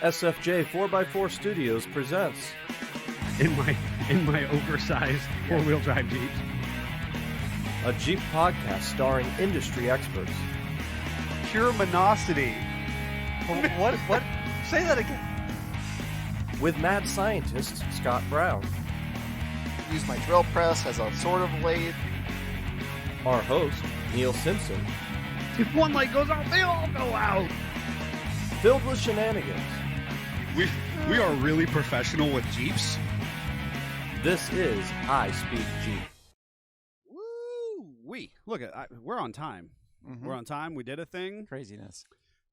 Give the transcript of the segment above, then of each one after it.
SFJ 4x4 Studios presents in my oversized four-wheel drive Jeep. a Jeep podcast starring industry experts. Pure monosity. What? Say that again. With mad scientist Scott Brown, Use my drill press as a sort of lathe. our host Neil Simpson, If one light goes out, they all go out. filled with shenanigans. We are really professional with Jeeps. This is I Speak Jeep. Woo! We're on time. Mhm. We're on time. We did a thing. Craziness.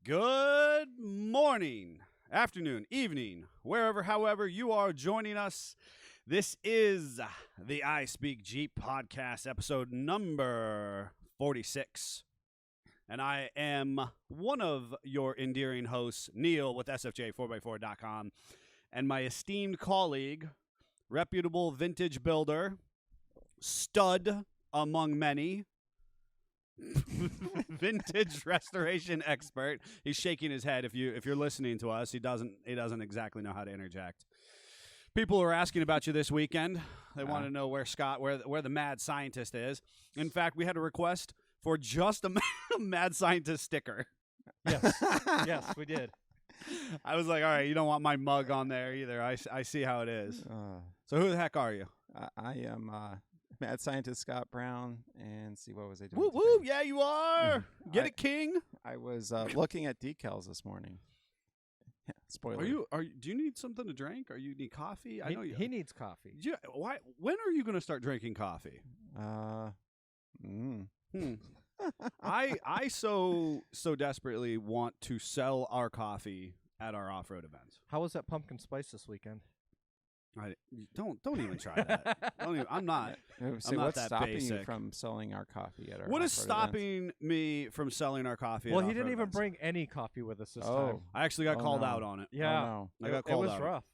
Good morning, afternoon, evening, however you are joining us. This is the I Speak Jeep podcast, episode number 46. And I am one of your endearing hosts, Neil, with SFJ4x4.com, and my esteemed colleague, reputable vintage builder, stud among many, vintage restoration expert. He's shaking his head. If you're listening to us, he doesn't exactly know how to interject. People are asking about you this weekend. They want to know where the mad scientist is. In fact, we had a request for just a mad scientist sticker. Yes, we did. I was like, all right, you don't want my mug on there either. I see how it is. So who the heck are you? I am mad scientist Scott Brown, and see, what was I doing? Woo woo! Yeah, you are. Get it, King. I was looking at decals this morning. Yeah, spoiler. Do you need something to drink? Or you need coffee? I know you. He needs coffee. Why? When are you going to start drinking coffee? I so desperately want to sell our coffee at our off-road events. How was that pumpkin spice this weekend? Don't even try that. I'm not. So I'm not what's that stopping basic. you from selling our coffee at our What is off-road stopping me from selling our coffee? Well, at he didn't off-road even events? bring any coffee with us this Oh. time. I actually got Oh, called no. out on it. Yeah, Oh, I got it called was out. rough.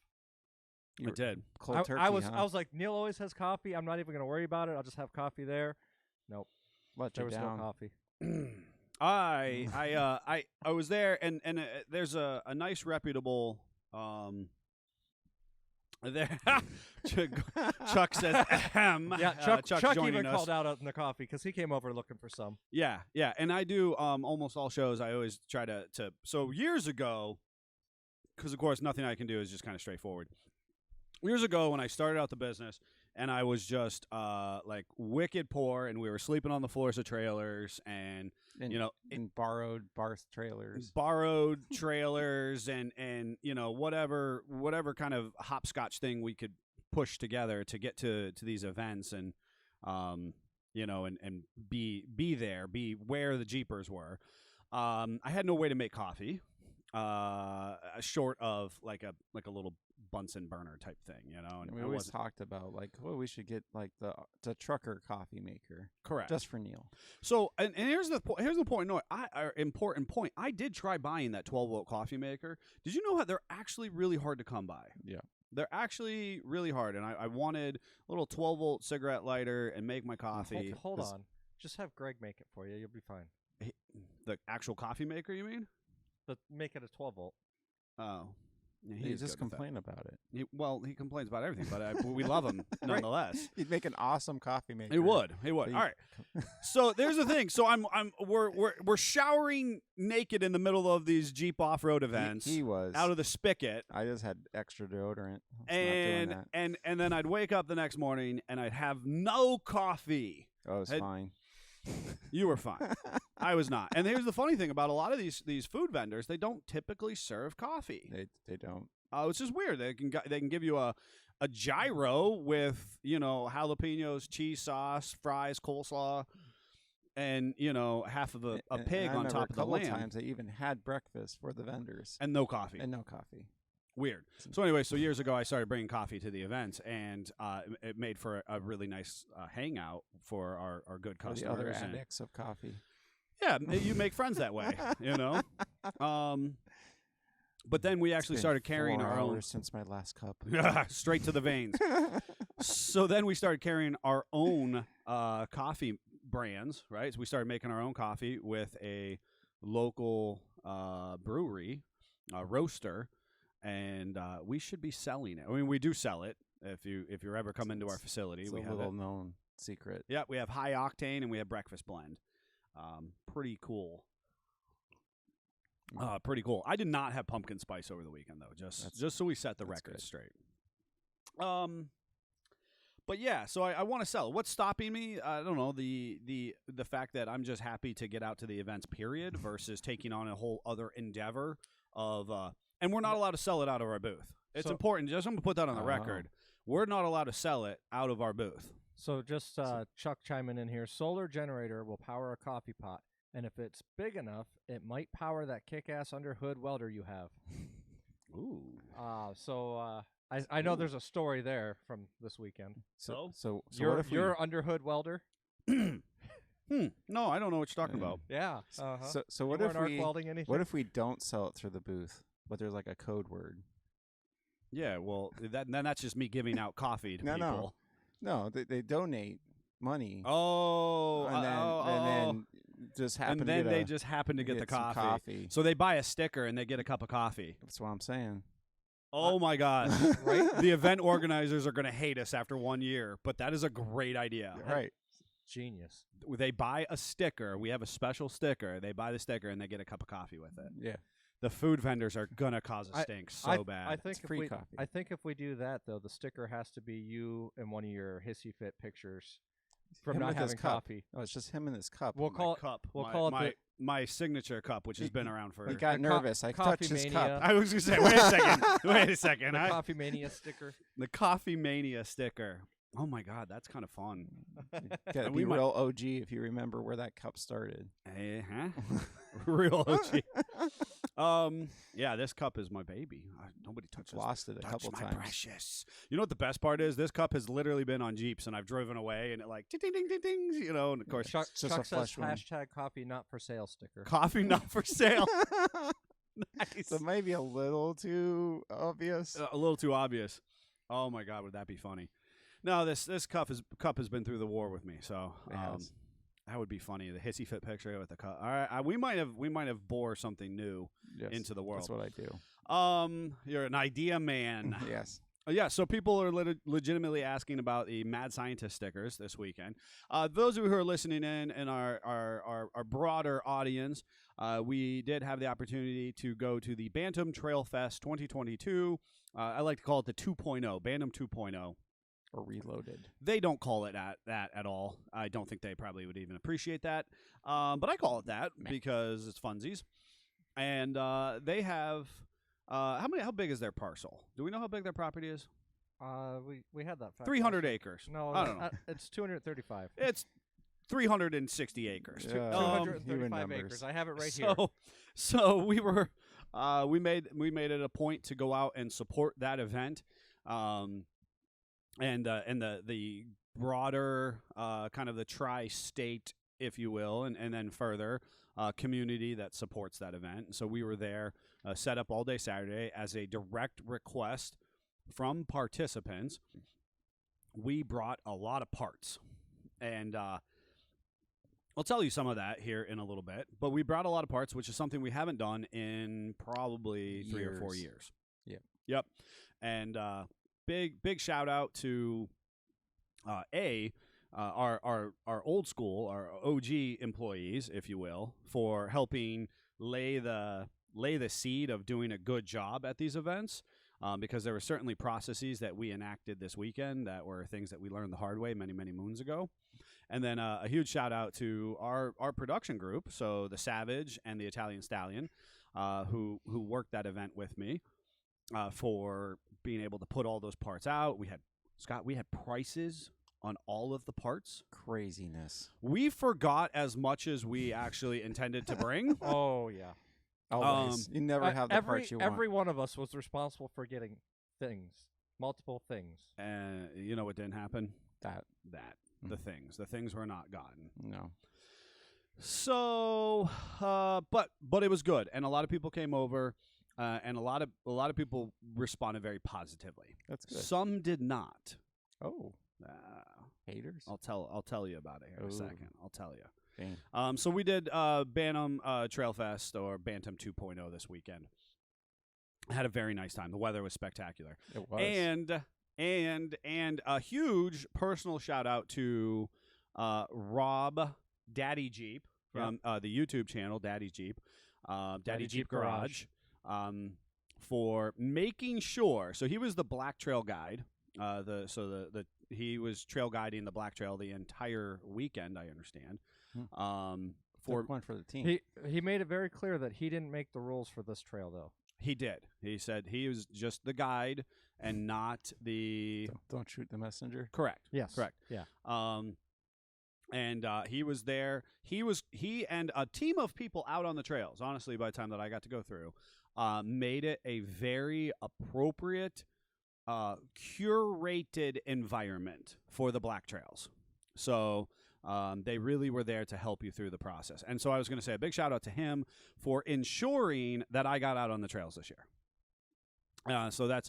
no. I did. Cold turkey, I was huh? like, Neil always has coffee. I'm not even going to worry about it. I'll just have coffee there. Nope, Let there you was down. no coffee. I was there, and there's a nice reputable there. Chuck says ahem. Yeah, Chuck's Chuck joining even us. called out on the coffee because he came over looking for some. Yeah, and I do almost all shows. I always try to. So years ago, because of course nothing I can do is just kind of straightforward. Years ago, when I started out the business, and I was just like wicked poor, and we were sleeping on the floors of trailers, and in borrowed bar trailers. and whatever kind of hopscotch thing we could push together to get to these events, and and be there, be where the Jeepers were. I had no way to make coffee, short of like a little Bunsen burner type thing, and we always talked about we should get like the trucker coffee maker. Correct. Just for Neil. So, and here's the point. No, important point. I did try buying that 12-volt coffee maker. Did you know that they're actually really hard to come by? Yeah. They're actually really hard, and I wanted a little 12-volt cigarette lighter and make my coffee. Hold on. Just have Greg make it for you. You'll be fine. The actual coffee maker, you mean? But make it a 12 volt. Oh. Yeah, He is just good with that. complain about it. He complains about everything, but we love him nonetheless. He'd make an awesome coffee maker. He would. All right. So there's the thing. So we're showering naked in the middle of these Jeep off-road events. He was out of the spigot. I just had extra deodorant. Let's not And doing that. and then I'd wake up the next morning and I'd have no coffee. Oh, it was fine. You were fine. I was not. And here's the funny thing about a lot of these food vendors: they don't typically serve coffee. They don't. It's just weird. They can give you a gyro with jalapenos, cheese sauce, fries, coleslaw, and half of a pig and I on top of the remember a couple lamb. times they even had breakfast for the vendors And no coffee. and no coffee. Weird. So anyway, years ago I started bringing coffee to the events, and it made for a really nice hangout for our good For customers. the other and- addicts of coffee. yeah, you make friends that way, But then we actually started carrying 4 our own. hours since my last cup. Straight to the veins. So then we started carrying our own coffee brands, right? So we started making our own coffee with a local brewery, roaster, and we should be selling it. I mean, we do sell it. If you're ever come into our facility, It's we a have little it. known secret. Yeah, we have high octane and we have breakfast blend. Pretty cool. Pretty cool. I did not have pumpkin spice over the weekend though, just so we set the record straight. But yeah, so I want to sell it. What's stopping me? I don't know, the fact that I'm just happy to get out to the events, period, versus taking on a whole other endeavor of and we're not allowed to sell it out of our booth. It's important. Just I'm gonna put that on the record. We're not allowed to sell it out of our booth. So just Chuck chiming in here. Solar generator will power a coffee pot, and if it's big enough, it might power that kick-ass under hood welder you have. Ooh. I know there's a story there from this weekend. So Your under hood welder? No, I don't know what you're talking about. Yeah. So what You if weren't arc we welding anything? what if we don't sell it through the booth, but there's like a code word? Yeah, well, then that's just me giving out coffee to people. No, they donate money. Oh, and then just happen and to then get they just happen to get the some coffee. So they buy a sticker and they get a cup of coffee. That's what I'm saying. Oh my God! Right? The event organizers are going to hate us after 1 year, but that is a great idea. Right. Genius. They buy a sticker. We have a special sticker. They buy the sticker and they get a cup of coffee with it. Yeah. The food vendors are gonna cause a stink so bad. I think free coffee. I think if we do that though, the sticker has to be you in one of your hissy fit pictures from Him not with his having cup. coffee. No, it's just him in his cup. We'll call it cup. We'll call it my signature cup, which has been around for. He got the nervous. I Coffee touched his Mania. cup. I was gonna say, wait a second. the Coffee Mania sticker. The Coffee Mania sticker. Oh my God, that's kind of fun. Gotta We be might- real OG if you remember where that cup started. Real OG. Yeah, this cup is my baby. Nobody touches. Lost it a couple my times. precious. You know what the best part is? This cup has literally been on Jeeps, and I've driven away, and it like ding ding ding ding dings, you know. And of course, Chuck, just a Chuck says flush one. hashtag coffee not for sale sticker. coffee not for sale. Nice. So maybe a little too obvious. A little too obvious. Oh my God, would that be funny? No, this cup has been through the war with me, so It has. that would be funny. The hissy fit picture with the cup. All right, we might have bore something new Yes, into the world. That's what I do. You're an idea man. Yes. Yeah, so people are legitimately asking about the Mad Scientist stickers this weekend. Those of you who are listening in our broader audience, we did have the opportunity to go to the Bantam Trail Fest 2022. I like to call it the 2.0, Bantam 2.0. Or reloaded. They don't call it that at all. I don't think they probably would even appreciate that. But I call it that because it's funsies. And they have how big is their parcel? Do we know how big their property is? We had that fact 300 last week. acres. No, I don't know. It's 235. It's 360 acres. Yeah. 235 acres. I have it right here. So we were we made it a point to go out and support that event. And the broader kind of the tri-state, if you will, and then further community that supports that event. And so we were there, set up all day Saturday as a direct request from participants. We brought a lot of parts, and I'll tell you some of that here in a little bit. But we brought a lot of parts, which is something we haven't done in probably 3 or 4 years. Yep. And big shout out to our old school, our OG employees, if you will, for helping lay the seed of doing a good job at these events. Because there were certainly processes that we enacted this weekend that were things that we learned the hard way many moons ago. And then a huge shout out to our production group, so the Savage and the Italian Stallion, who worked that event with me. For being able to put all those parts out. We had prices on all of the parts. Craziness. We forgot as much as we actually intended to bring. Oh yeah. Always. You never have the parts you want. Every one of us was responsible for getting things, multiple things. And you know what didn't happen? That. The things were not gotten. No. So, but it was good, and a lot of people came over. And a lot of people responded very positively. That's good. Some did not. Oh, haters. I'll tell you about it here in a Ooh. second. I'll tell you. Dang. So we did Bantam Trail Fest or Bantam 2.0 this weekend, Had a very nice time. The weather was spectacular. It was. And a huge personal shout out to Rob Daddy Jeep from the YouTube channel Daddy Jeep, Daddy Jeep Garage, for making sure. So he was the Black Trail guide. He was trail guiding the Black Trail the entire weekend, I understand. Took one for the team. He made it very clear that he didn't make the rules for this trail, though. He did. He said he was just the guide and not the Don't shoot the messenger. correct. Yes. Correct. Yeah. And he was there. He and a team of people out on the trails. Honestly, by the time that I got to go through, made it a very appropriate, curated environment for the Black Trails. So they really were there to help you through the process. And so I was going to say a big shout out to him for ensuring that I got out on the trails this year. So that's,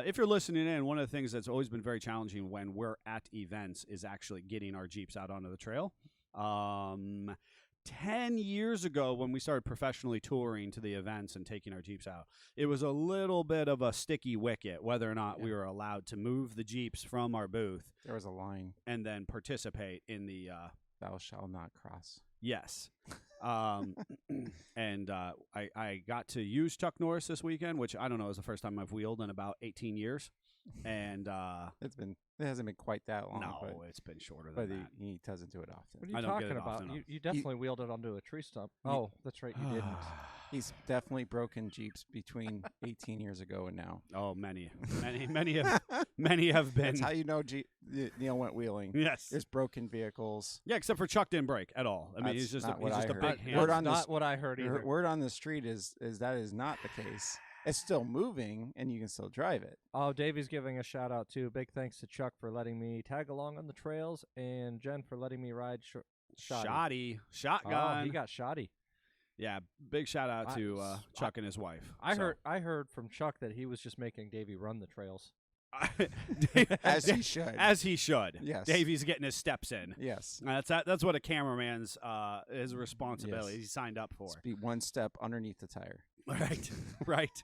if you're listening in, one of the things that's always been very challenging when we're at events is actually getting our Jeeps out onto the trail. 10 years ago when we started professionally touring to the events and taking our Jeeps out, it was a little bit of a sticky wicket whether or not we were allowed to move the Jeeps from our booth. There was a line. And then participate in the Thou shalt not cross. Yes. And I got to use Chuck Norris this weekend, which I don't know is the first time I've wheeled in about 18 years. And it hasn't been quite that long. no, but, it's been shorter than that. he doesn't do it often. What are you I don't get talking it about? often enough. You definitely wheeled it onto a tree stump. Oh, that's right, you didn't. He's definitely broken Jeeps between 18 years ago and now. Oh, many have been. That's how you know Neil went wheeling. Yes. There's broken vehicles. Yeah, except for Chuck didn't break at all. I mean, That's he's just not a what I big heard. hand. Word That's on not this- what I heard either. Word on the street is that is not the case. It's still moving, and you can still drive it. Oh, Davey's giving a shout out too. Big thanks to Chuck for letting me tag along on the trails, and Jen for letting me ride Shotgun. Oh, he got shoddy. Yeah, big shout out to Chuck and his wife. I heard from Chuck that he was just making Davey run the trails. As he should. As he should. Yes. Davey's getting his steps in. Yes. That's what a cameraman's his responsibility. Yes. He signed up for. Just be one step underneath the tire. Right. Right.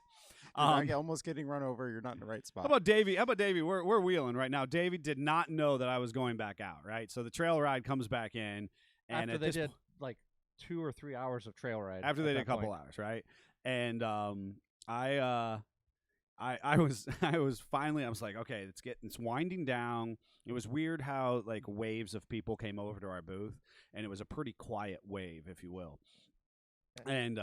You're almost getting run over. You're not in the right spot. How about Davey? We're wheeling right now. Davey did not know that I was going back out, right? So the trail ride comes back in, and After they did like 2 or 3 hours of trail ride. after they did a couple hours, right? And I was finally, I was like, okay, it's winding down. It was weird how like waves of people came over to our booth, and it was a pretty quiet wave, if you will. And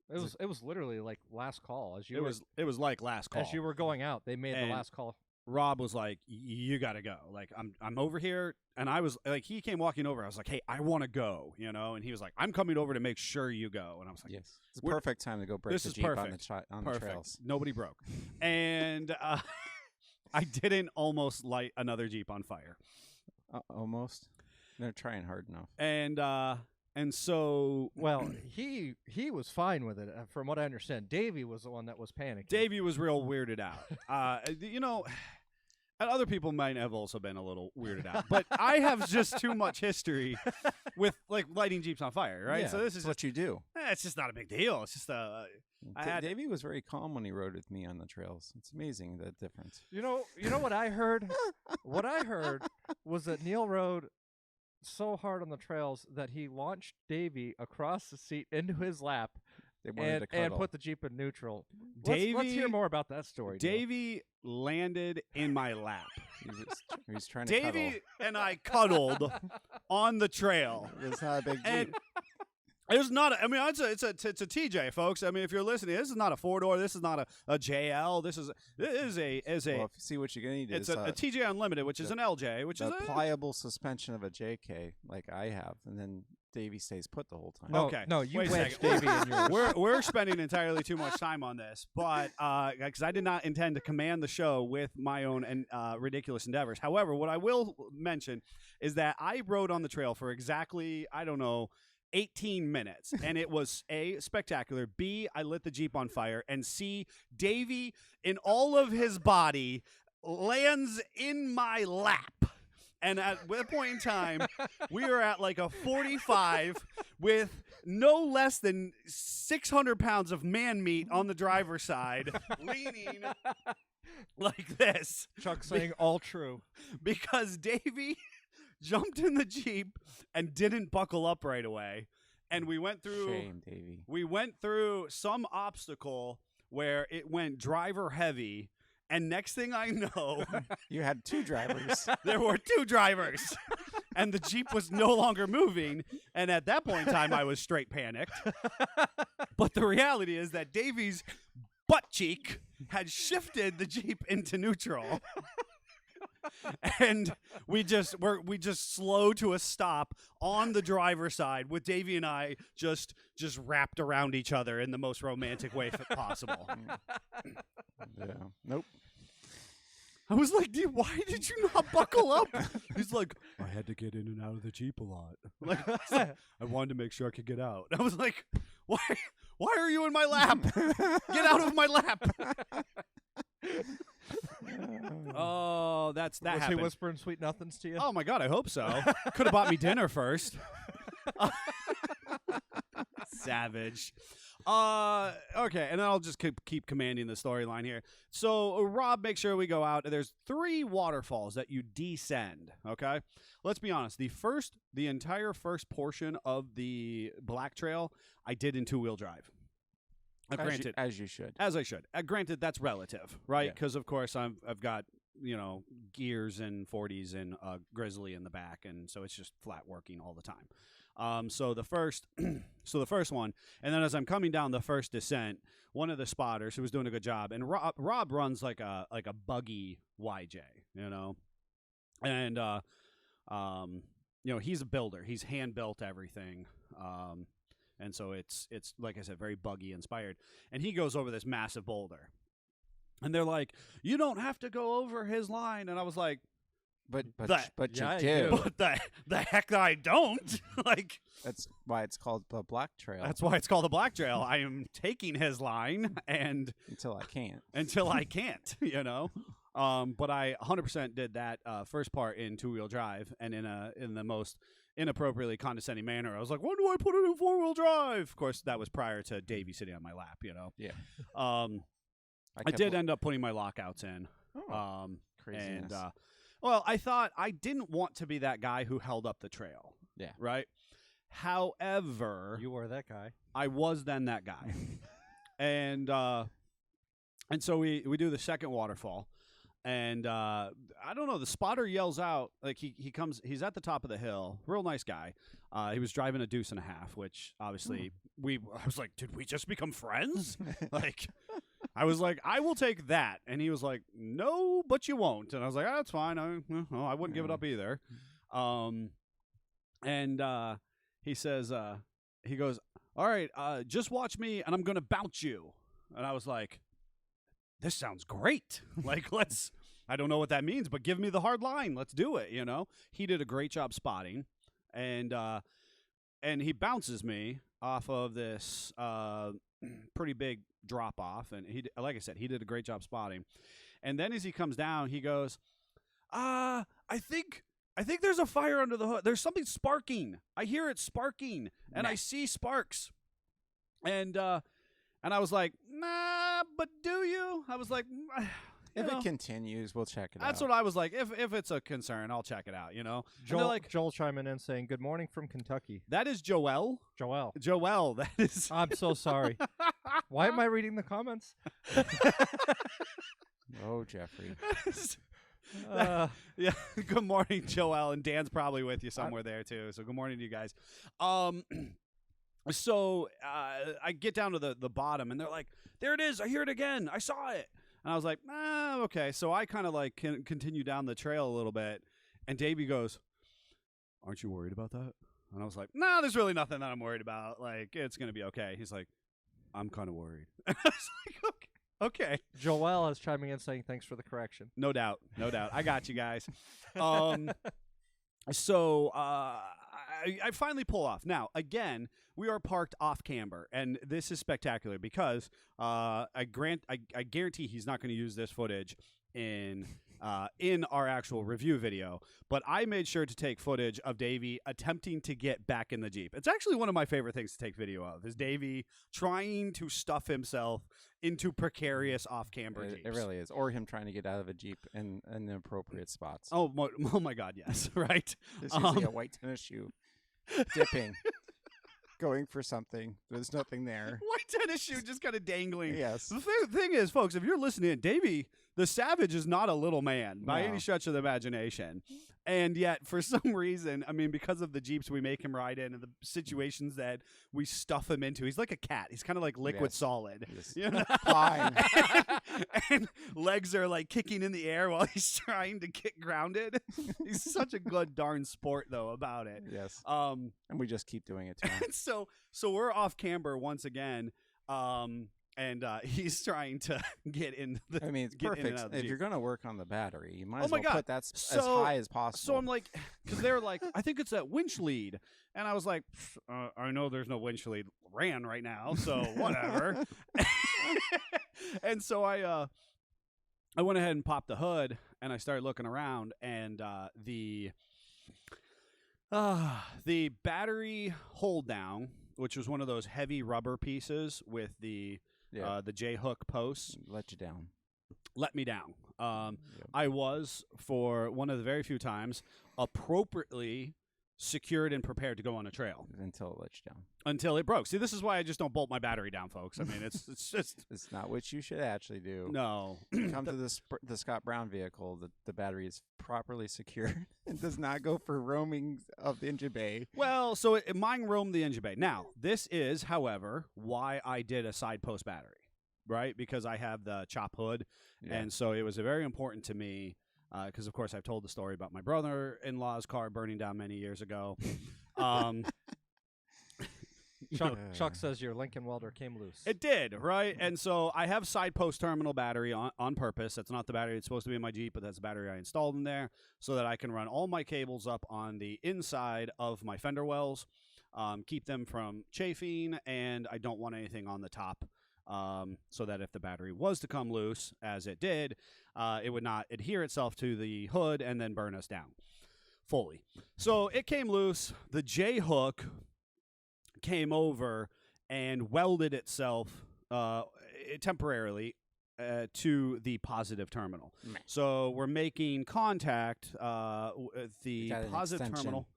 It was literally like last call as you it was like last call. as you were going out. They made And the last call. Rob was like, you got to go. Like, I'm over here. And I was like, he came walking over. I was like, hey, I want to go, And he was like, I'm coming over to make sure you go. And I was like, yes. It's a perfect time to go break this the is Jeep perfect. on perfect. the trails. Nobody broke. And I didn't almost light another Jeep on fire. Almost. They're trying hard enough. And so Well, he was fine with it, from what I understand. Davey was the one that was panicking. Davey was real weirded out. And other people might have also been a little weirded out, but I have just too much history with like lighting Jeeps on fire, right? Yeah, So this is what you do. it's just not a big deal. It's just Davey was very calm when he rode with me on the trails. It's amazing the difference. You know what I heard? What I heard was that Neil rode so hard on the trails that he launched Davey across the seat into his lap They wanted to and cuddle. put the Jeep in neutral. Davey- Let's hear more about that story. Neil. Davey landed in my lap. He was trying to cuddle. Davey and I cuddled on the trail. It's not a big And Jeep. it's not. I mean, it's a TJ, folks. I mean, if you're listening, this is not a 4-door. This is not a JL. This is a Well, if you see what you're going to need it's is a TJ Unlimited, which is an LJ, which is the a pliable suspension of a JK, like I have, and then Davey stays put the whole time. No, Okay. no, you Wait a wedged second. Davey in yours. we're spending entirely too much time on this, but because I did not intend to command the show with my own ridiculous endeavors. However, what I will mention is that I rode on the trail for exactly 18 minutes, and it was A, spectacular, B, I lit the Jeep on fire, and C, Davey in all of his body lands in my lap. And at that point in time, we were at like a 45. with no less than 600 pounds of man meat on the driver's side, leaning like this. Chuck saying all true. Because Davey jumped in the Jeep and didn't buckle up right away. And we went through Shame, Davey. we went through some obstacle where it went driver heavy, and next thing I know, You had two drivers. there were two drivers, and the Jeep was no longer moving. And at that point in time, I was straight panicked. But the reality is that Davey's butt cheek had shifted the Jeep into neutral. And we just slow to a stop on the driver's side with Davey and I just wrapped around each other in the most romantic way possible. Yeah. Nope. I was like, dude, why did you not buckle up? He's like, I had to get in and out of the Jeep a lot. Like, I wanted to make sure I could get out. I was like, why are you in my lap? Get out of my lap. Oh, that Was happened. he whispering sweet nothings to you? Oh my God, I hope so. Could have bought me dinner first. Savage. Okay, and then I'll just keep commanding the storyline here. So Rob makes sure we go out. There's 3 waterfalls that you descend. Okay, let's be honest. The entire first portion of the Black Trail, I did in 2-wheel drive. Granted, As you should. as I should. Granted, that's relative, right? Yeah. Because of course I've got gears and 40s and Grizzly in the back, and so it's just flat working all the time. So the first one, and then as I'm coming down the first descent, one of the spotters who was doing a good job, and Rob runs like a buggy YJ, and he's a builder. He's hand built everything. And so it's like I said, very buggy inspired. And he goes over this massive boulder. And they're like, you don't have to go over his line. And I was like, But Yeah, you you do. do. but the heck I don't. Like, That's why it's called the Black Trail. that's why it's called the Black Trail. I am taking his line and Until I can't. until I can't, But I 100% did that first part in 2-wheel drive, and in the most inappropriately condescending manner. I was like, when do I put it in 4-wheel drive? Of course, that was prior to Davey sitting on my lap, Yeah. I did end up putting my lockouts in. Craziness. And, well, I thought I didn't want to be that guy who held up the trail. Yeah. Right? However, You were that guy. I was then that guy. And so we do the second waterfall. And I don't know, the spotter yells out, like he comes, he's at the top of the hill, real nice guy. He was driving a 2.5, which obviously I was like, did we just become friends? Like, I was like, I will take that. And he was like, no, but you won't. And I was like, that's fine. I wouldn't give it up either. And he says, he goes, all right, just watch me and I'm going to bounce you. And I was like, this sounds great. Like, I don't know what that means, but give me the hard line. Let's do it. He did a great job spotting, and he bounces me off of this pretty big drop off. And like I said, he did a great job spotting. And then as he comes down, he goes, I think there's a fire under the hood. There's something sparking. I hear it sparking, and I see sparks. And I was like, nah, but do you? I was like, If it continues, we'll check it out. That's what I was like. If it's a concern, I'll check it out, And they're like, Joel chiming in saying, good morning from Kentucky. that is Joel. Joel. That is. I'm so sorry. Why am I reading the comments? Oh, Jeffrey. Yeah. Good morning, Joel. And Dan's probably with you somewhere there, too. So good morning to you guys. So I get down to the bottom, and they're like, there it is. I hear it again. I saw it. And I was like, okay. So I kind of like continue down the trail a little bit. And Davey goes, aren't you worried about that? And I was like, no, there's really nothing that I'm worried about. Like, it's going to be okay. He's like, I'm kind of worried. And I was like, okay. Joel is chiming in saying, thanks for the correction. No doubt. I got you guys. So I finally pull off. Now, again, we are parked off camber, and this is spectacular because I guarantee he's not going to use this footage in our actual review video, but I made sure to take footage of Davey attempting to get back in the Jeep. It's actually one of my favorite things to take video of, is Davey trying to stuff himself into precarious off-camber Jeeps. It really is. Or him trying to get out of a Jeep in inappropriate spots. Oh my God, yes, right? This is like a white tennis shoe dipping, going for something. There's nothing there. White tennis shoe just kind of dangling. Yes. The thing is, folks, if you're listening, Davey, the Savage is not a little man by No. any stretch of the imagination. And yet, for some reason, I mean, because of the Jeeps we make him ride in and the situations that we stuff him into, he's like a cat. He's kind of like liquid Yes. solid. Yes. You know? Fine. And legs are like kicking in the air while he's trying to get grounded. He's such a good darn sport, though, about it. Yes. Um, And we just keep doing it to him. so we're off camber once again. And he's trying to get in the. I mean, it's get in and perfect. out of the If Jeep. you're going to work on the battery, you might Oh as my well God. put that as So- high as possible. So I'm like, because they're like, I think it's that winch lead, and I was like, I know there's no winch lead ran right now, so whatever. And so I went ahead and popped the hood, and I started looking around, and the battery hold down, which was one of those heavy rubber pieces with the J hook posts, let you down. let me down. Yep. I was, for one of the very few times, appropriately secured and prepared to go on a trail Until it lets you down. until it broke. See, this is why I just don't bolt my battery down, folks. I mean, it's just It's not what you should actually do. no. Come to the Scott Brown vehicle. The battery is properly secured. It does not go for roaming of the engine bay. Well, so mine roamed the engine bay. Now, this is, however, why I did a side post battery, right? Because I have the chop hood, Yeah. and so it was very important to me. Because, of course, I've told the story about my brother-in-law's car burning down many years ago. Chuck says your Lincoln welder came loose. It did, right? And so I have side post terminal battery on purpose. That's not the battery that's supposed to be in my Jeep, but that's the battery I installed in there so that I can run all my cables up on the inside of my fender wells, keep them from chafing, and I don't want anything on the top. So that if the battery was to come loose, as it did, it would not adhere itself to the hood and then burn us down fully. So it came loose. The J hook came over and welded itself temporarily to the positive terminal. Meh. So we're making contact with the got an positive extension. terminal.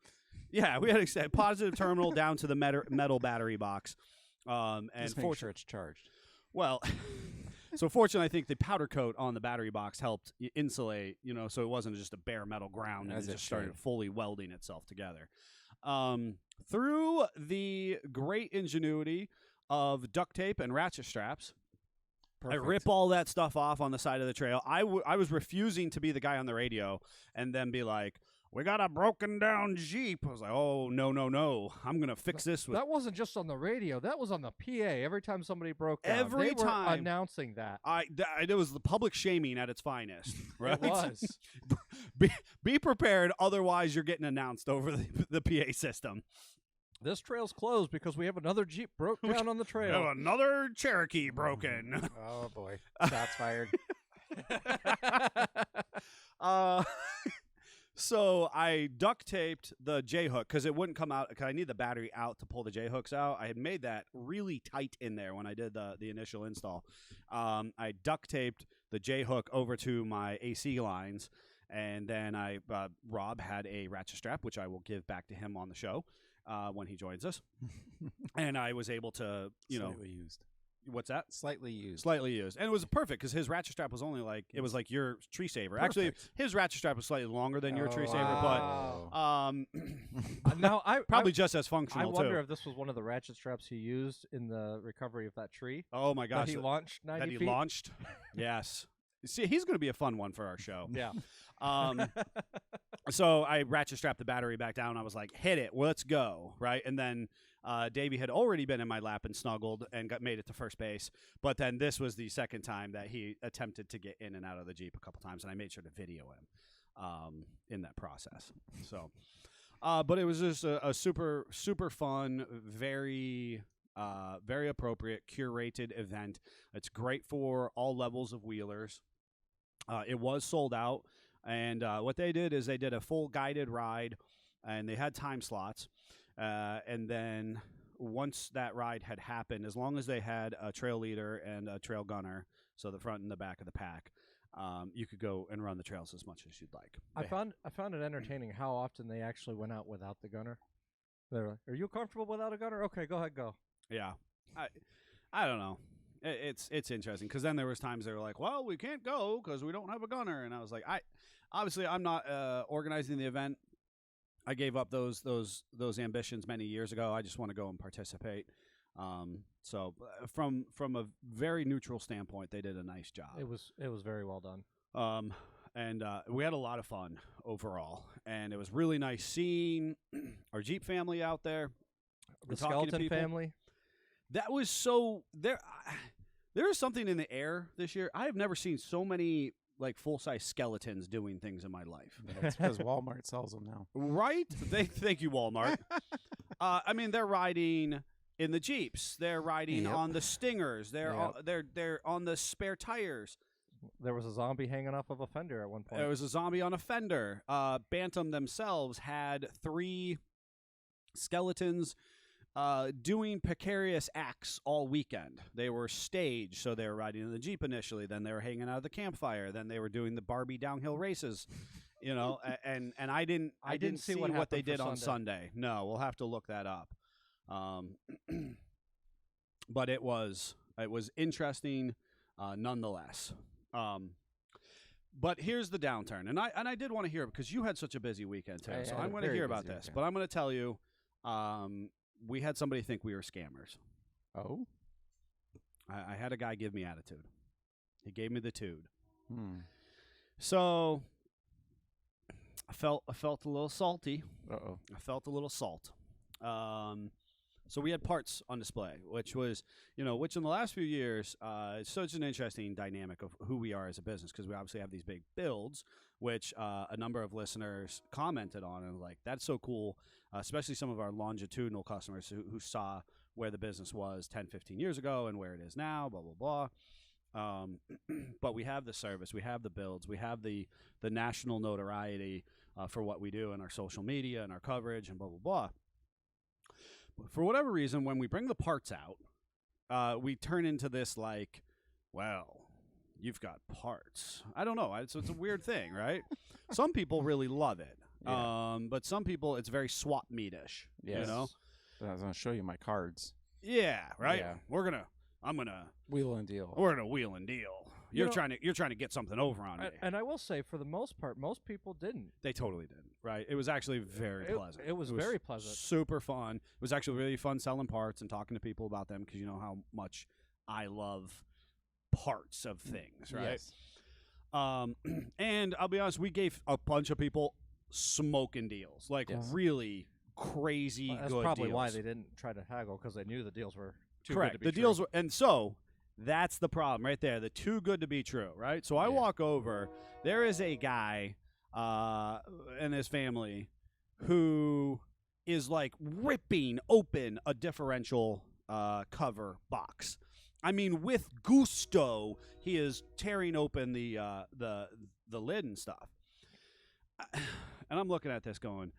Yeah, we had a positive terminal down to the metal battery box. And Just make sure it's charged. well, so fortunately, I think the powder coat on the battery box helped insulate, so it wasn't just a bare metal ground and As it it just started should. fully welding itself together. Through the great ingenuity of duct tape and ratchet straps, Perfect. I rip all that stuff off on the side of the trail. I was refusing to be the guy on the radio and then be like, we got a broken down Jeep. I was like, oh, no. I'm going to fix this with That wasn't just on the radio. That was on the PA. Every time somebody broke down, Every they were time. announcing that. it was the public shaming at its finest, right? It was. Be prepared, otherwise you're getting announced over the PA system. This trail's closed because we have another Jeep broke down on the We have trail. another Cherokee broken. Oh boy, shots fired. So I duct taped the J hook because it wouldn't come out because I need the battery out to pull the J hooks out. I had made that really tight in there when I did the initial install. I duct taped the J hook over to my AC lines, and then Rob had a ratchet strap, which I will give back to him on the show when he joins us, and I was able to Slightly used. what's that? Slightly used. Slightly used. And it was perfect because his ratchet strap was only it was like your tree saver. Actually, Perfect. his ratchet strap was slightly longer than your tree saver, wow. but Now I probably just as I functional, wonder too. if this was one of the ratchet straps he used in the recovery of that tree Oh, my gosh. that he launched 90 That he feet. launched. Yes. See, he's going to be a fun one for our show. Yeah. So I ratchet strapped the battery back down. I was like, hit it. Well, let's go. Right. And then Davey had already been in my lap and snuggled and made it to first base. But then this was the second time that he attempted to get in and out of the Jeep a couple times. And I made sure to video him in that process. So But it was just a super fun, very very appropriate, curated event. It's great for all levels of wheelers. It was sold out, and what they did is they did a full guided ride, and they had time slots, and then once that ride had happened, as long as they had a trail leader and a trail gunner, so the front and the back of the pack, you could go and run the trails as much as you'd like. I found it entertaining how often they actually went out without the gunner. They're like, "Are you comfortable without a gunner? Okay, go ahead, go." Yeah, I don't know. It's interesting because then there was times they were like, "Well, we can't go because we don't have a gunner," and I was like, I'm not organizing the event. I gave up those ambitions many years ago. I just want to go and participate. So from a very neutral standpoint, they did a nice job. It was very well done. And we had a lot of fun overall, and it was really nice seeing our Jeep family out there. The skeleton family. That was so there. There is something in the air this year. I have never seen so many like full-size skeletons doing things in my life. That's because Walmart sells them now. Right? Thank you, Walmart. I mean, they're riding in the Jeeps. They're riding on the Stingers. They're on the spare tires. There was a zombie hanging off of a fender at one point. There was a zombie on a fender. Bantam themselves had 3 skeletons doing precarious acts all weekend. They were staged, so they were riding in the Jeep initially, then they were hanging out at the campfire, then they were doing the Barbie downhill races, and I didn't see what they did on Sunday. No, we'll have to look that up. But it was interesting nonetheless. But here's the downturn, and I did want to hear it because you had such a busy weekend too. So I'm going to hear about this, but I'm going to tell you, we had somebody think we were scammers. Oh, I had a guy give me attitude. He gave me the tude. So I felt a little salty. I felt a little salt. So we had parts on display, which in the last few years, it's such an interesting dynamic of who we are as a business, because we obviously have these big builds, which a number of listeners commented on and like, that's so cool, especially some of our longitudinal customers who saw where the business was 10, 15 years ago and where it is now, blah, blah, blah. But we have the service, we have the builds, we have the national notoriety for what we do in our social media and our coverage and blah, blah, blah. For whatever reason, when we bring the parts out, we turn into this like, well, you've got parts. I don't know. It's a weird thing, right? Some people really love it. Yeah. But some people, it's very swap meet-ish. Yes. You know? I was going to show you my cards. Yeah, right? Yeah. I'm going to wheel and deal. We're going to wheel and deal. You're trying to get something over on me. And I will say, for the most part, most people didn't. They totally didn't, right? It was actually very pleasant. It was very pleasant. Super fun. It was actually really fun selling parts and talking to people about them, because you know how much I love parts of things, right? Yes. And I'll be honest, we gave a bunch of people smoking deals, like really crazy good deals. That's probably why they didn't try to haggle, because they knew the deals were too correct. Good to be the true. Deals were, and so that's the problem right there. The too good to be true, right? So I walk over. There is a guy and his family who is like ripping open a differential cover box. I mean, with gusto, he is tearing open the lid and stuff. And I'm looking at this going,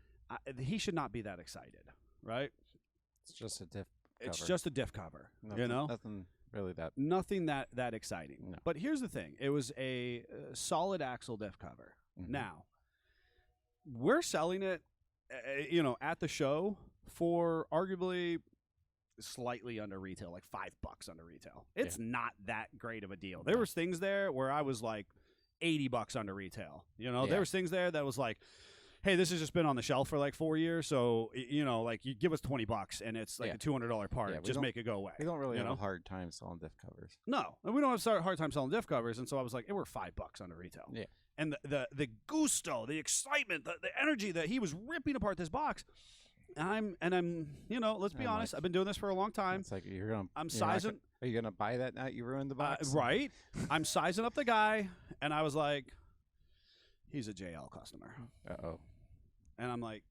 he should not be that excited, right? It's just a diff cover. It's just a diff cover, nothing, you know? Nothing really that. Nothing that exciting. No. But here's the thing. It was a solid axle diff cover. Mm-hmm. Now, we're selling it, at the show for arguably slightly under retail, like $5 under retail. It's not that great of a deal. There was things there where I was like $80 under retail. There was things there that was like, hey, this has just been on the shelf for like 4 years, so like you give us $20 and it's like a $200 part. Just make it go away. We don't really have a hard time selling diff covers. No, and we don't have a hard time selling diff covers, and so I was like, we're $5 under retail. Yeah, and the gusto, the excitement, the energy that he was ripping apart this box. I'm let's be honest, I've been doing this for a long time. It's like I'm sizing. Are you gonna buy that now? You ruined the box, right? I'm sizing up the guy, and I was like, he's a JL customer. Uh-oh. And I'm like,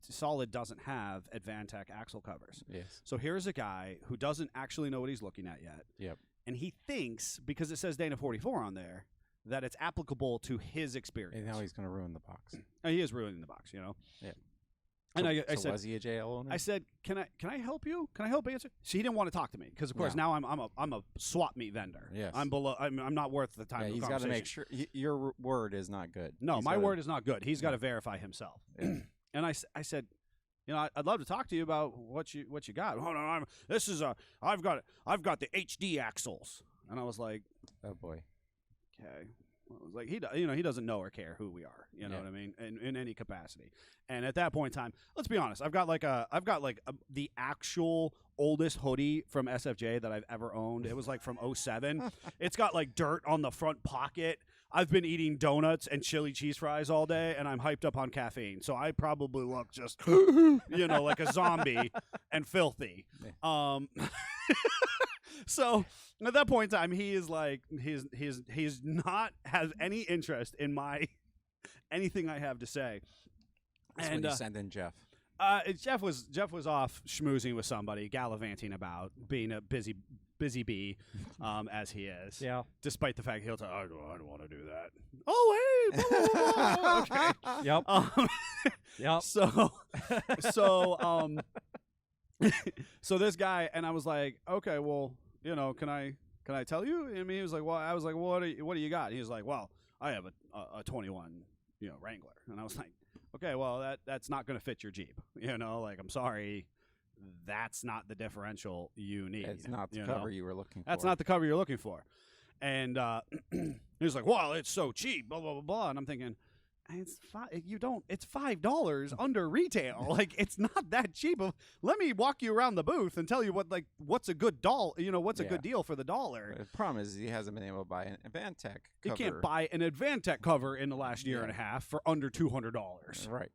Solid doesn't have Advantech axle covers. Yes. So here's a guy who doesn't actually know what he's looking at yet. Yep. And he thinks, because it says Dana 44 on there, that it's applicable to his experience. And now he's going to ruin the box. And he is ruining the box, you know? Yeah. And So, I said, was he a JL owner? I said, can I help you? Can I help answer? So he didn't want to talk to me because, of course, No. now I'm a swap meet vendor. Yes. I'm not worth the time. Yeah, of he's got to make conversation. sure your word is not good. No, He's my gotta- word is not good. He's got to verify himself. Yeah. And I said, you know, I'd love to talk to you about what you got. Hold on, I've got the HD axles. And I was like, Oh boy. okay. I was like, he doesn't know or care who we are. You know what I mean? In any capacity. And at that point in time, let's be honest. I've got the actual oldest hoodie from SFJ that I've ever owned. It was like from 07. It's got like dirt on the front pocket. I've been eating donuts and chili cheese fries all day, and I'm hyped up on caffeine. So I probably look just, like a zombie and filthy. So at that point in time, he is like, he's not has any interest in anything I have to say. That's And when you send in Jeff. Jeff was off schmoozing with somebody, gallivanting about, being a busy bee, as he is. Yeah. Despite the fact he'll tell, I don't want to do that. Oh, hey, blah, blah, blah, blah. Okay. Yep. Yep. So this guy, and I was like, okay, well, can I tell you? I mean, he was like, well, I was like, what do you got? And he was like, well, I have a 21, Wrangler. And I was like, okay, well, that's not going to fit your Jeep. Like, I'm sorry. That's not the differential you need. It's not the cover you were looking for. That's not the cover you're looking for. And he was like, well, it's so cheap, blah, blah, blah, blah. And I'm thinking, it's $5 under retail. Like, it's not that cheap. Let me walk you around the booth and tell you what's a good what's a good deal for the dollar. The problem is he hasn't been able to buy an Advantech cover. You can't buy an Advantech cover in the last year and a half for under $200. Right.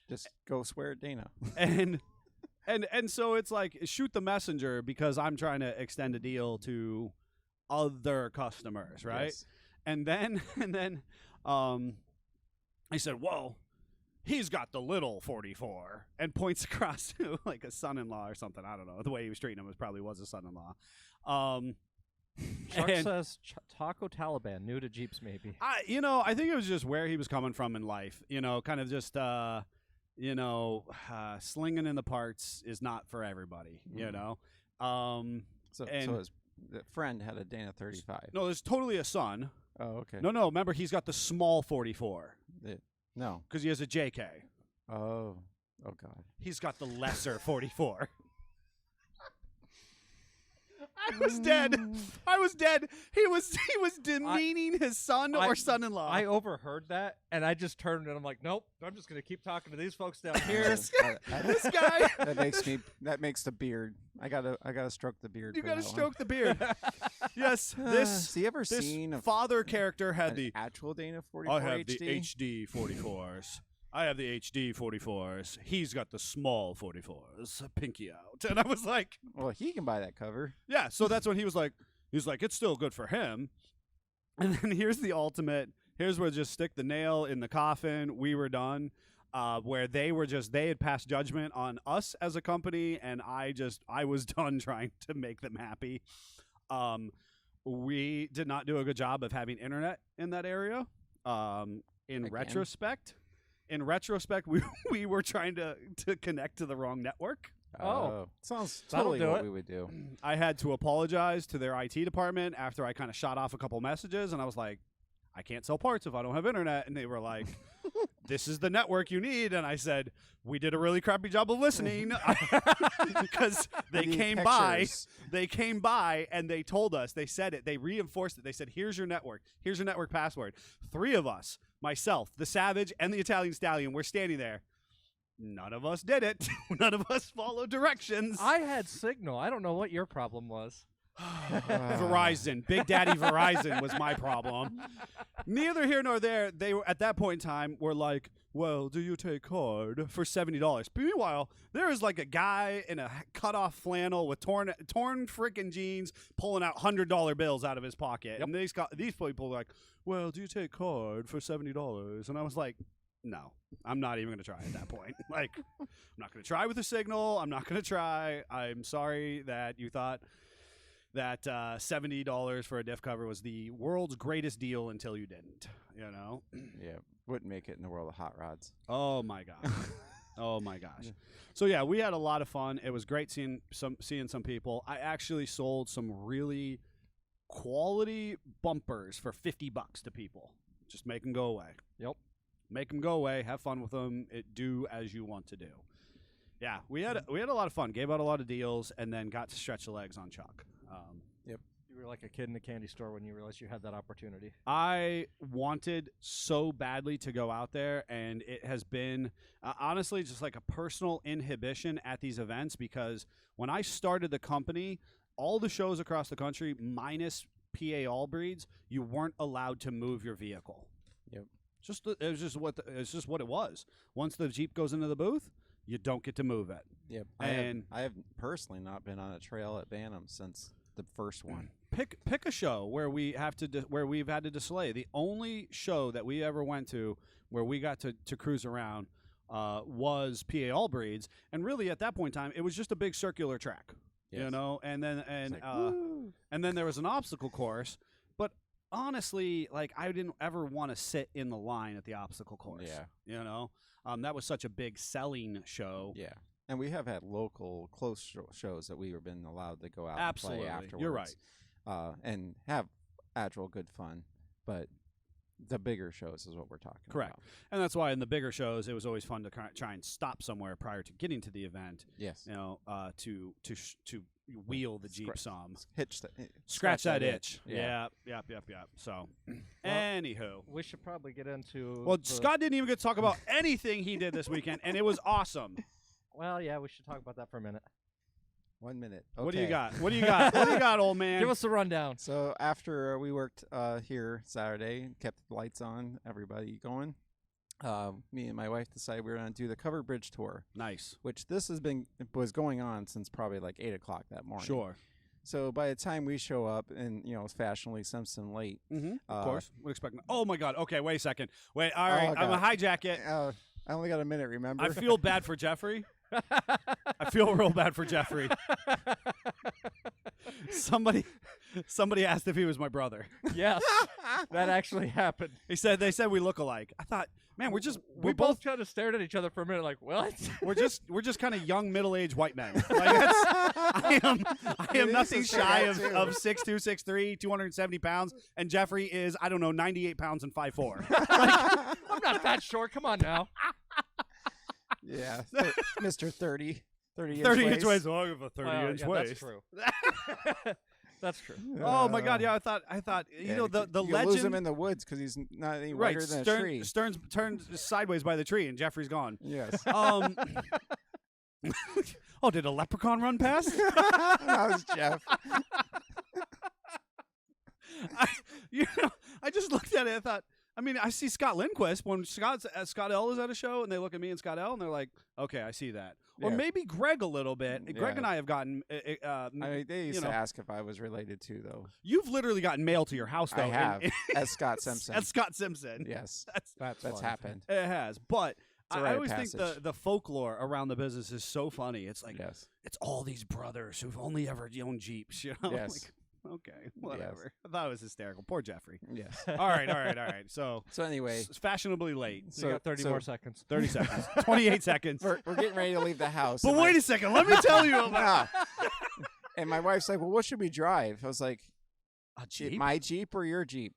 Just go swear at Dana. And so it's like, shoot the messenger, because I'm trying to extend a deal to other customers, right? Yes. And then I said, well, he's got the little 44, and points across to like a son-in-law or something. I don't know. The way he was treating him probably was a son-in-law. Shark says Taco Taliban, new to Jeeps maybe. I think it was just where he was coming from in life. Kind of just slinging in the parts is not for everybody. So his friend had a Dana 35. No, there's totally a son. Oh, okay. No, remember, he's got the small 44 No. because he has a JK. Oh God. He's got the lesser 44. I was dead. He was demeaning his son or son-in-law. I overheard that, and I just turned and I'm like, nope, I'm just going to keep talking to these folks down here. This guy. That makes the beard. I gotta stroke the beard. You for gotta that stroke the beard. Yes, Has he ever this seen father character had an the actual Dana 44 I have HD? the HD 44s. I have the HD 44s. He's got the small 44s. Pinky out. And I was like, Well, he can buy that cover. yeah. So that's when he was like, it's still good for him. And then here's the ultimate. Here's where just stick the nail in the coffin. We were done. Where they had passed judgment on us as a company, and I was done trying to make them happy. We did not do a good job of having internet in that area. In retrospect, we were trying to connect to the wrong network. Oh. Sounds That'll totally do what it. we would do. I had to apologize to their IT department after I kind of shot off a couple messages, and I was like, I can't sell parts if I don't have internet. And they were like, this is the network you need. And I said, we did a really crappy job of listening, because they came by and they told us, they said it, they reinforced it. They said, here's your network password. 3 of us, myself, the Savage, and the Italian Stallion, we're standing there. None of us did it. None of us followed directions. I had signal. I don't know what your problem was. Verizon, Big Daddy Verizon was my problem. Neither here nor there. They were at that point in time were like, well, do you take card for $70? But meanwhile, there is like a guy in a cut off flannel with torn freaking jeans pulling out $100 bills out of his pocket. Yep. And these people were like, well, do you take card for $70? And I was like, no, I'm not even going to try at that point. Like, I'm not going to try with a signal. I'm not going to try. I'm sorry that you thought that $70 for a diff cover was the world's greatest deal until you didn't, you know? Yeah, wouldn't make it in the world of hot rods. Oh, my gosh. Oh, my gosh. So, yeah, we had a lot of fun. It was great seeing some people. I actually sold some really quality bumpers for $50 to people. Just make them go away. Yep. Make them go away. Have fun with them. Do as you want to do. Yeah, we had a lot of fun. Gave out a lot of deals, and then got to stretch the legs on Chuck. Yep. You were like a kid in a candy store when you realized you had that opportunity. I wanted so badly to go out there, and it has been honestly just like a personal inhibition at these events, because when I started the company, all the shows across the country, minus PA All Breeds, you weren't allowed to move your vehicle. Yep. It was just what it was. Once the Jeep goes into the booth, you don't get to move it. Yep. And I have personally not been on a trail at Bantam since the first one. Pick a show where we've had to display. The only show that we ever went to where we got to cruise around was PA All Breeds, and really at that point in time, it was just a big circular track, you know. And then and then there was an obstacle course, but honestly, like, I didn't ever want to sit in the line at the obstacle course. Yeah, you know, that was such a big selling show. Yeah. And we have had local close shows that we have been allowed to go out Absolutely. and play afterwards. You're right. And have actual good fun. But the bigger shows is what we're talking Correct. about. And that's why in the bigger shows, it was always fun to try and stop somewhere prior to getting to the event. Yes. You know, to wheel the Jeep some. Scratch that itch. Yeah. Yep. So, anywho. We should probably get into. Well, Scott didn't even get to talk about anything he did this weekend, and it was awesome. Well, yeah, we should talk about that for a minute. 1 minute. Okay. What do you got? What do you got, old man? Give us the rundown. So after we worked here Saturday, kept the lights on, everybody going, me and my wife decided we were going to do the Covered Bridge tour. Nice. Which was going on since probably like 8 o'clock that morning. Sure. So by the time we show up, and it's fashionably Simpson late. Of course. We'd expect. Oh my God. Okay, wait a second. Wait. All right. I'm gonna hijack it. I only got a minute. Remember? I feel bad for Jeffrey. I feel real bad for Jeffrey. Somebody asked if he was my brother. Yes, that actually happened. They said we look alike. I thought, man, we both kind of stared at each other for a minute, like, what? We're just kind of young, middle-aged white men. Like, I am nothing shy of 6'2", 6'3", 270 pounds, and Jeffrey is, I don't know, 98 pounds and 5'4". I'm not that short. Come on now. Yeah, Mr. 30 inch waist. Oh, I have a 30-inch waist. That's true. That's true. Oh my God! Yeah, I thought the legend. Lose him in the woods because he's not any whiter than a tree. Stearns turned sideways by the tree, and Jeffrey's gone. Yes. Oh, did a leprechaun run past? That was Jeff. I just looked at it. I thought. I mean, I see Scott Lindquist when Scott L is at a show, and they look at me and Scott L, and they're like, "Okay, I see that." Or maybe Greg a little bit. Yeah. Greg and I have gotten. They used to ask if I was related to, though. You've literally gotten mail to your house, though. I have, as Scott Simpson. As Scott Simpson. Yes, that's happened. It has, but I always passage. think the folklore around the business is so funny. It's like it's all these brothers who've only ever owned Jeeps. You know. Yes. Like, okay, whatever. Yes. I thought it was hysterical. Poor Jeffrey. Yes. All right. So anyway, fashionably late. So you got 30 more seconds. 30 seconds. 28 seconds. We're getting ready to leave the house. But wait a second. Let me tell you about. And my wife's like, "Well, what should we drive?" I was like, "A Jeep? My Jeep or your Jeep?"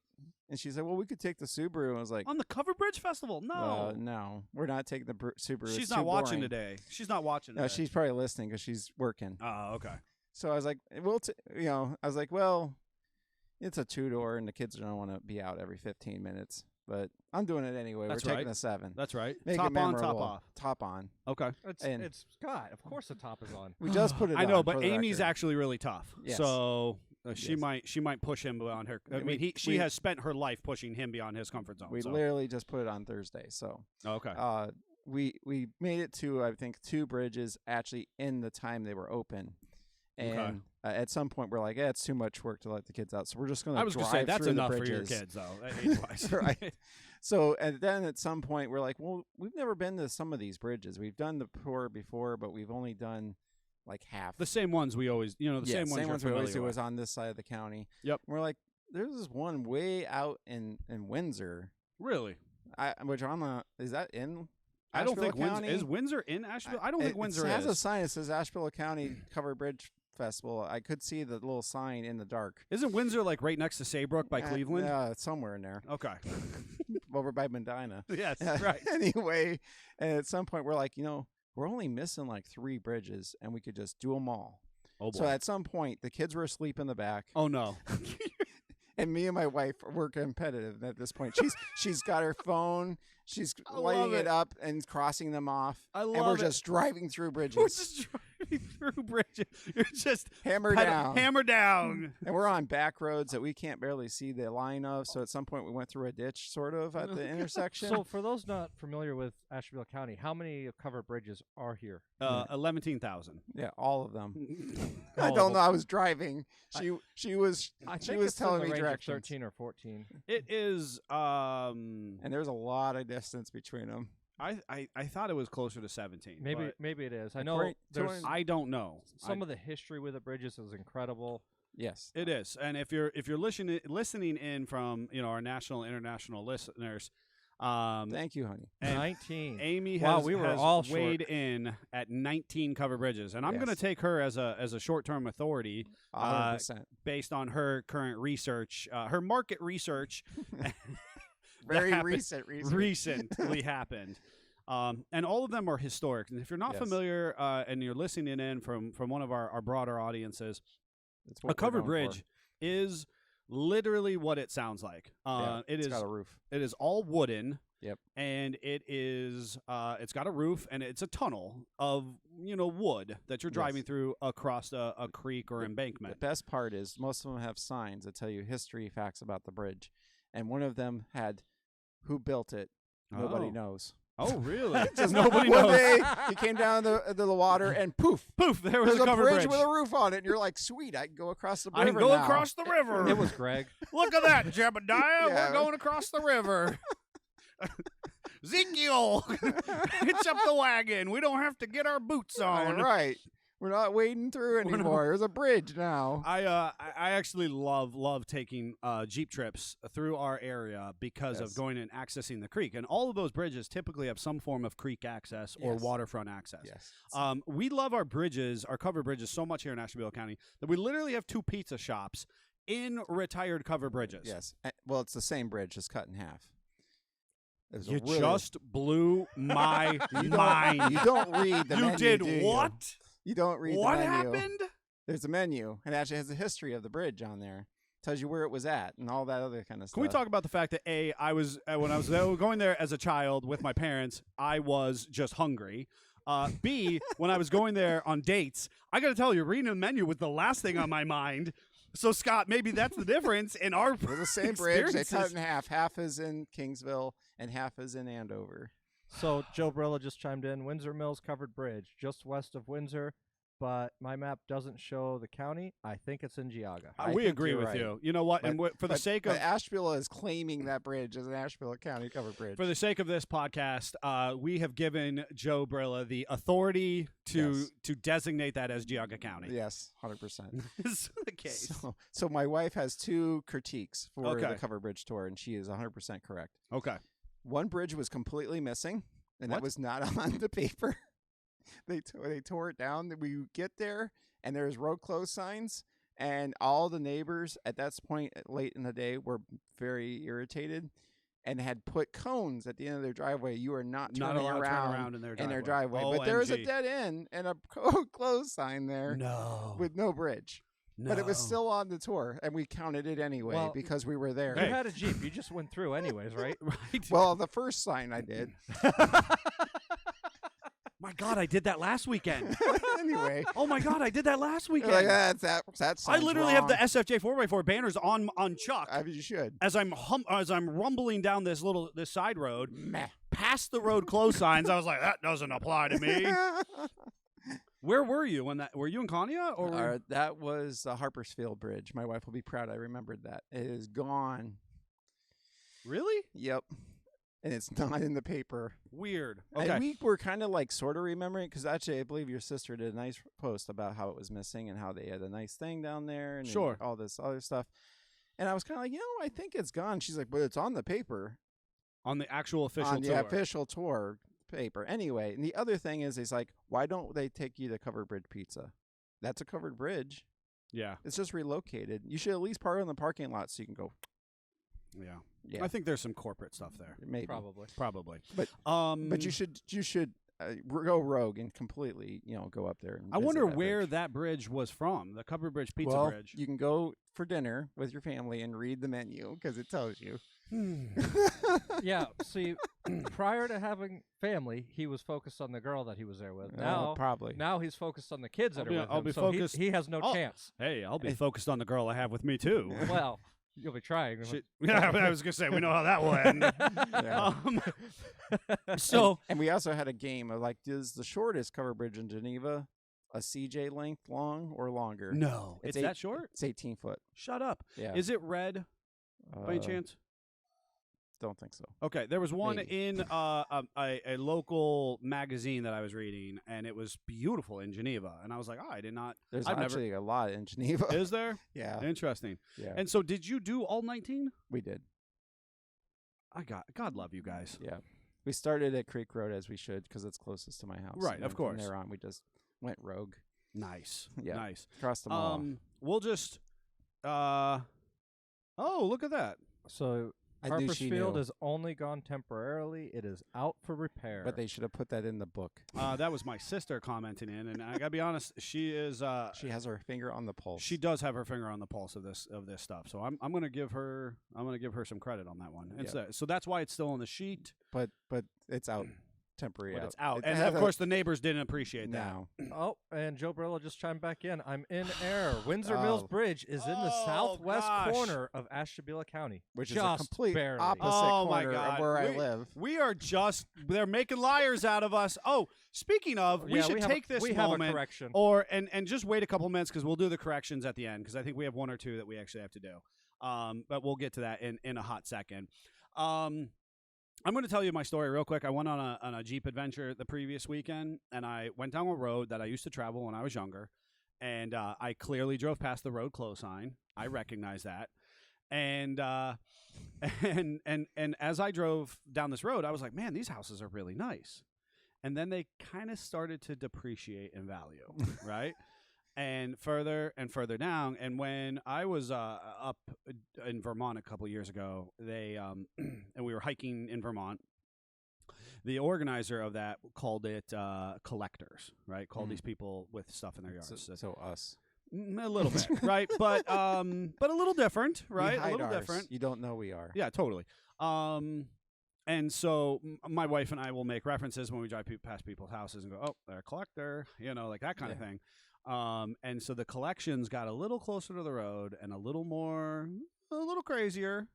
And she's like, "Well, we could take the Subaru." And I was like, "On the Covered Bridge Festival? No, no, we're not taking the Subaru. She's it's not too watching boring. today. She's not watching. No, today. she's probably listening because she's working. Oh, okay. So I was like, I was like, well, it's a 2-door, and the kids don't want to be out every 15 minutes. But I'm doing it anyway. That's We're taking right. a 7. That's right. Make Top it on, top memorable. off. Top on. Okay. It's Scott. Of course the top is on. We just put it on. I know, for but the Amy's record. actually really tough. Yes. So she Yes. might push him beyond her. I mean, she has spent her life pushing him beyond his comfort zone. We so. literally just put it on Thursday. So Okay. We made it to, I think, 2 bridges actually in the time they were open. And at some point, we're like, it's too much work to let the kids out. So we're just going to drive say that's through enough the for your bridges. kids, though. Age-wise. Right. So, and then at some point we're like, well, we've never been to some of these bridges. We've done the tour before, but we've only done like half. The same ones we always, the same ones we always do with. was on this side of the county. Yep. And we're like, there's this one way out in Windsor. Really? Which I'm not. Is that in? I don't think County? Is Windsor in Asheville? I don't think Windsor It has is. a sign that says Asheville County Covered Bridge Festival. I could see the little sign in the dark. Isn't Windsor like right next to Saybrook by Cleveland? Yeah, it's somewhere in there. Okay. Over by Medina. Yes, right. Anyway, and at some point we're like, we're only missing like 3 bridges, and we could just do them all. Oh boy. So at some point, the kids were asleep in the back. Oh no. And me and my wife were competitive at this point. She's got her phone. She's I lighting love it up and crossing them off. I love and we're it. just driving through bridges. We're just driving through bridges. You're just Hammer down. Hammer down. And we're on back roads that we can't barely see the line of. So at some point we went through a ditch sort of at the intersection. So for those not familiar with Asheville County, how many covered bridges are here? 11,000. Yeah, all of them. I All of don't know. them. I was driving. She was I she think was it's in telling the me range of directions. 13 or 14. It is. And there's a lot of distance between them. I thought it was closer to 17. Maybe it is. I know According- there's I don't know. some of the history with the bridges is incredible. Yes. It is, and if you're listening in from our national and international listeners, Thank you, honey. and 19. Amy Wow, has, we were has all short. weighed in at 19 covered bridges, and I'm going to Yes. take her as a short-term authority 100%. based on her current research, her market research. Very happened- recent research. recently happened. And all of them are historic. And if you're not Yes. familiar and you're listening in from one of our broader audiences, That's a what we're covered going bridge for. is literally what it sounds like. Yeah, It's got a roof. it is all wooden. Yep. And it is it's got a roof and it's a tunnel of wood that you're driving Yes. through across a creek or The embankment. best part is most of them have signs that tell you history facts about the bridge. And one of them had who built it. Nobody Oh. knows. Oh, really? Just Nobody one knows. day he came down the water and poof, Poof! There was there's a a covered bridge with a roof on it. And you're like, sweet, I can go across the I river can go now. across the river. It was Greg. Look at that, Jebediah. Yeah. We're going across the river. Ezekiel, hitch up the wagon. We don't have to get our boots on. Right. We're not wading through not- anymore. There's a bridge now. I actually love taking Jeep trips through our area because Yes. of going and accessing the creek. And all of those bridges typically have some form of creek access or Yes. waterfront access. Yes. We love our bridges, our covered bridges, so much here in Asheville County that we literally have 2 pizza shops in retired covered bridges. Yes. Well, it's the same bridge, just cut in half. It was a You really- just blew my you mind. don't, you don't read the You menu, did do you? what? You don't read What the menu. happened? There's a menu, and it actually has the history of the bridge on there. Tells you where it was at and all that other kind of stuff. Can we talk about the fact that I was when I was going there as a child with my parents, I was just hungry. B, when I was going there on dates, I got to tell you, reading the menu was the last thing on my mind. So Scott, maybe that's the difference in our. It was the same bridge. They cut it experiences. in half. Half is in Kingsville and half is in Andover. So Joe Brilla just chimed in. Windsor Mills covered bridge, just west of Windsor, but my map doesn't show the county. I think it's in Geauga. I We think agree you're with right. you. You know what? And for the sake of Asheville is claiming that bridge as an Asheville County covered bridge. For the sake of this podcast, we have given Joe Brilla the authority to designate that as Geauga County. Yes, 100%. Is the case. So my wife has 2 critiques for Okay. the covered bridge tour, and she is 100% correct. Okay. One bridge was completely missing, and What? that was not on the paper. They tore it down. We get there, and there's road closed signs, and all the neighbors at that point late in the day were very irritated and had put cones at the end of their driveway. You are not Not turning allowed to turn around around in their in their driveway. driveway. But there was a OMG. dead end and a closed sign there No. with no bridge. But it was still on the tour, and we counted it anyway Well, because we were there. You had a Jeep. You just went through anyways, right? Right. Well, the first sign I did. My God, I did that last weekend. Anyway. Oh my God, I did that last You're weekend. like, that I sign's literally have the wrong." SFJ 4x4 banners on Chuck I mean, you should. as I'm rumbling down this side road Meh. past the road close signs. I was like, that doesn't apply to me. Where were you when that? Were you in Konya or? That was the Harpersfield Bridge. My wife will be proud I remembered that. It is gone. Really? Yep. and it's not in the paper. Weird. Okay. And we were kind of like sort of remembering because actually I believe your sister did a nice post about how it was missing and how they had a nice thing down there and Sure. all this other stuff. And I was kind of like, I think it's gone. She's like, but it's on the paper. On the actual official On tour. the official tour paper. Anyway, and the other thing is, he's like, why don't they take you to Covered Bridge Pizza? That's a covered bridge. Yeah. It's just relocated. You should at least park in the parking lot so you can go. Yeah. Yeah, I think there's some corporate stuff there. maybe. Probably. But you should go rogue and completely, go up there. And I visit wonder that where bridge. that bridge was from, the Covered Bridge Pizza Well, Bridge. you can go for dinner with your family and read the menu because it tells you. Yeah, see, prior to having family, he was focused on the girl that he was there with. Now, probably. now he's focused on the kids that I'll are with I'll him. be so focused- he has no Oh. chance. Hey, I'll be focused on the girl I have with me, too. Well, you'll be trying. Yeah, I was going to say, we know how that will end. Yeah. So, And we also had a game of like, is the shortest covered bridge in Geneva a CJ length long or longer? no. It's It's that short? It's 18 foot. Shut up. Yeah. Is it red by any chance? Don't think so. Okay, there was one Maybe. in a local magazine that I was reading, and it was beautiful in Geneva. And I was like, I did not. There's I've actually a lot in Geneva. Is there? Yeah. Interesting. Yeah. And so, did you do all 19? We did. God love you guys. Yeah. We started at Creek Road as we should because it's closest to my house. Right, and of then course. From there on, we just went rogue. Nice. Yeah. Nice. Across the mall. We'll just. Oh, look at that. So I knew she Harpersfield knew. is only gone temporarily. It is out for repair. But they should have put that in the book. That was my sister commenting in, and I gotta be honest, she is. She has her finger on the pulse. She does have her finger on the pulse of this stuff. So I'm gonna give her some credit on that one. And Yeah. so that's why it's still on the sheet, But it's out temporary. but it's out. It And had of course the neighbors didn't appreciate that. now. Oh, and Joe Brillo just chimed back in. I'm in error. Windsor Mills Oh. Bridge is in the Oh, southwest gosh. corner of Ashtabula County, Which is just a complete barely. opposite Oh, my corner God. of where I live. We are they're making liars out of us. Oh, speaking of, we Yeah, should have take this we have a moment correction. and just wait a couple minutes because we'll do the corrections at the end because I think we have one or two that we actually have to do. But we'll get to that in a hot second. I'm going to tell you my story real quick. I went on a Jeep adventure the previous weekend, and I went down a road that I used to travel when I was younger, and I clearly drove past the road close sign. I recognize that, and as I drove down this road, I was like, man, these houses are really nice, and then they kind of started to depreciate in value, right? And further down. And when I was up in Vermont a couple years ago, they and we were hiking in Vermont. The organizer of that called it collectors, right? Called these people with stuff in their yards. So us. A little bit, right? But a little different, right? We hide A little ours. different. You don't know we are. Yeah, totally. And so my wife and I will make references when we drive past people's houses and go, "Oh, they're a collector," like that kind of thing. And so the collections got a little closer to the road and a little crazier,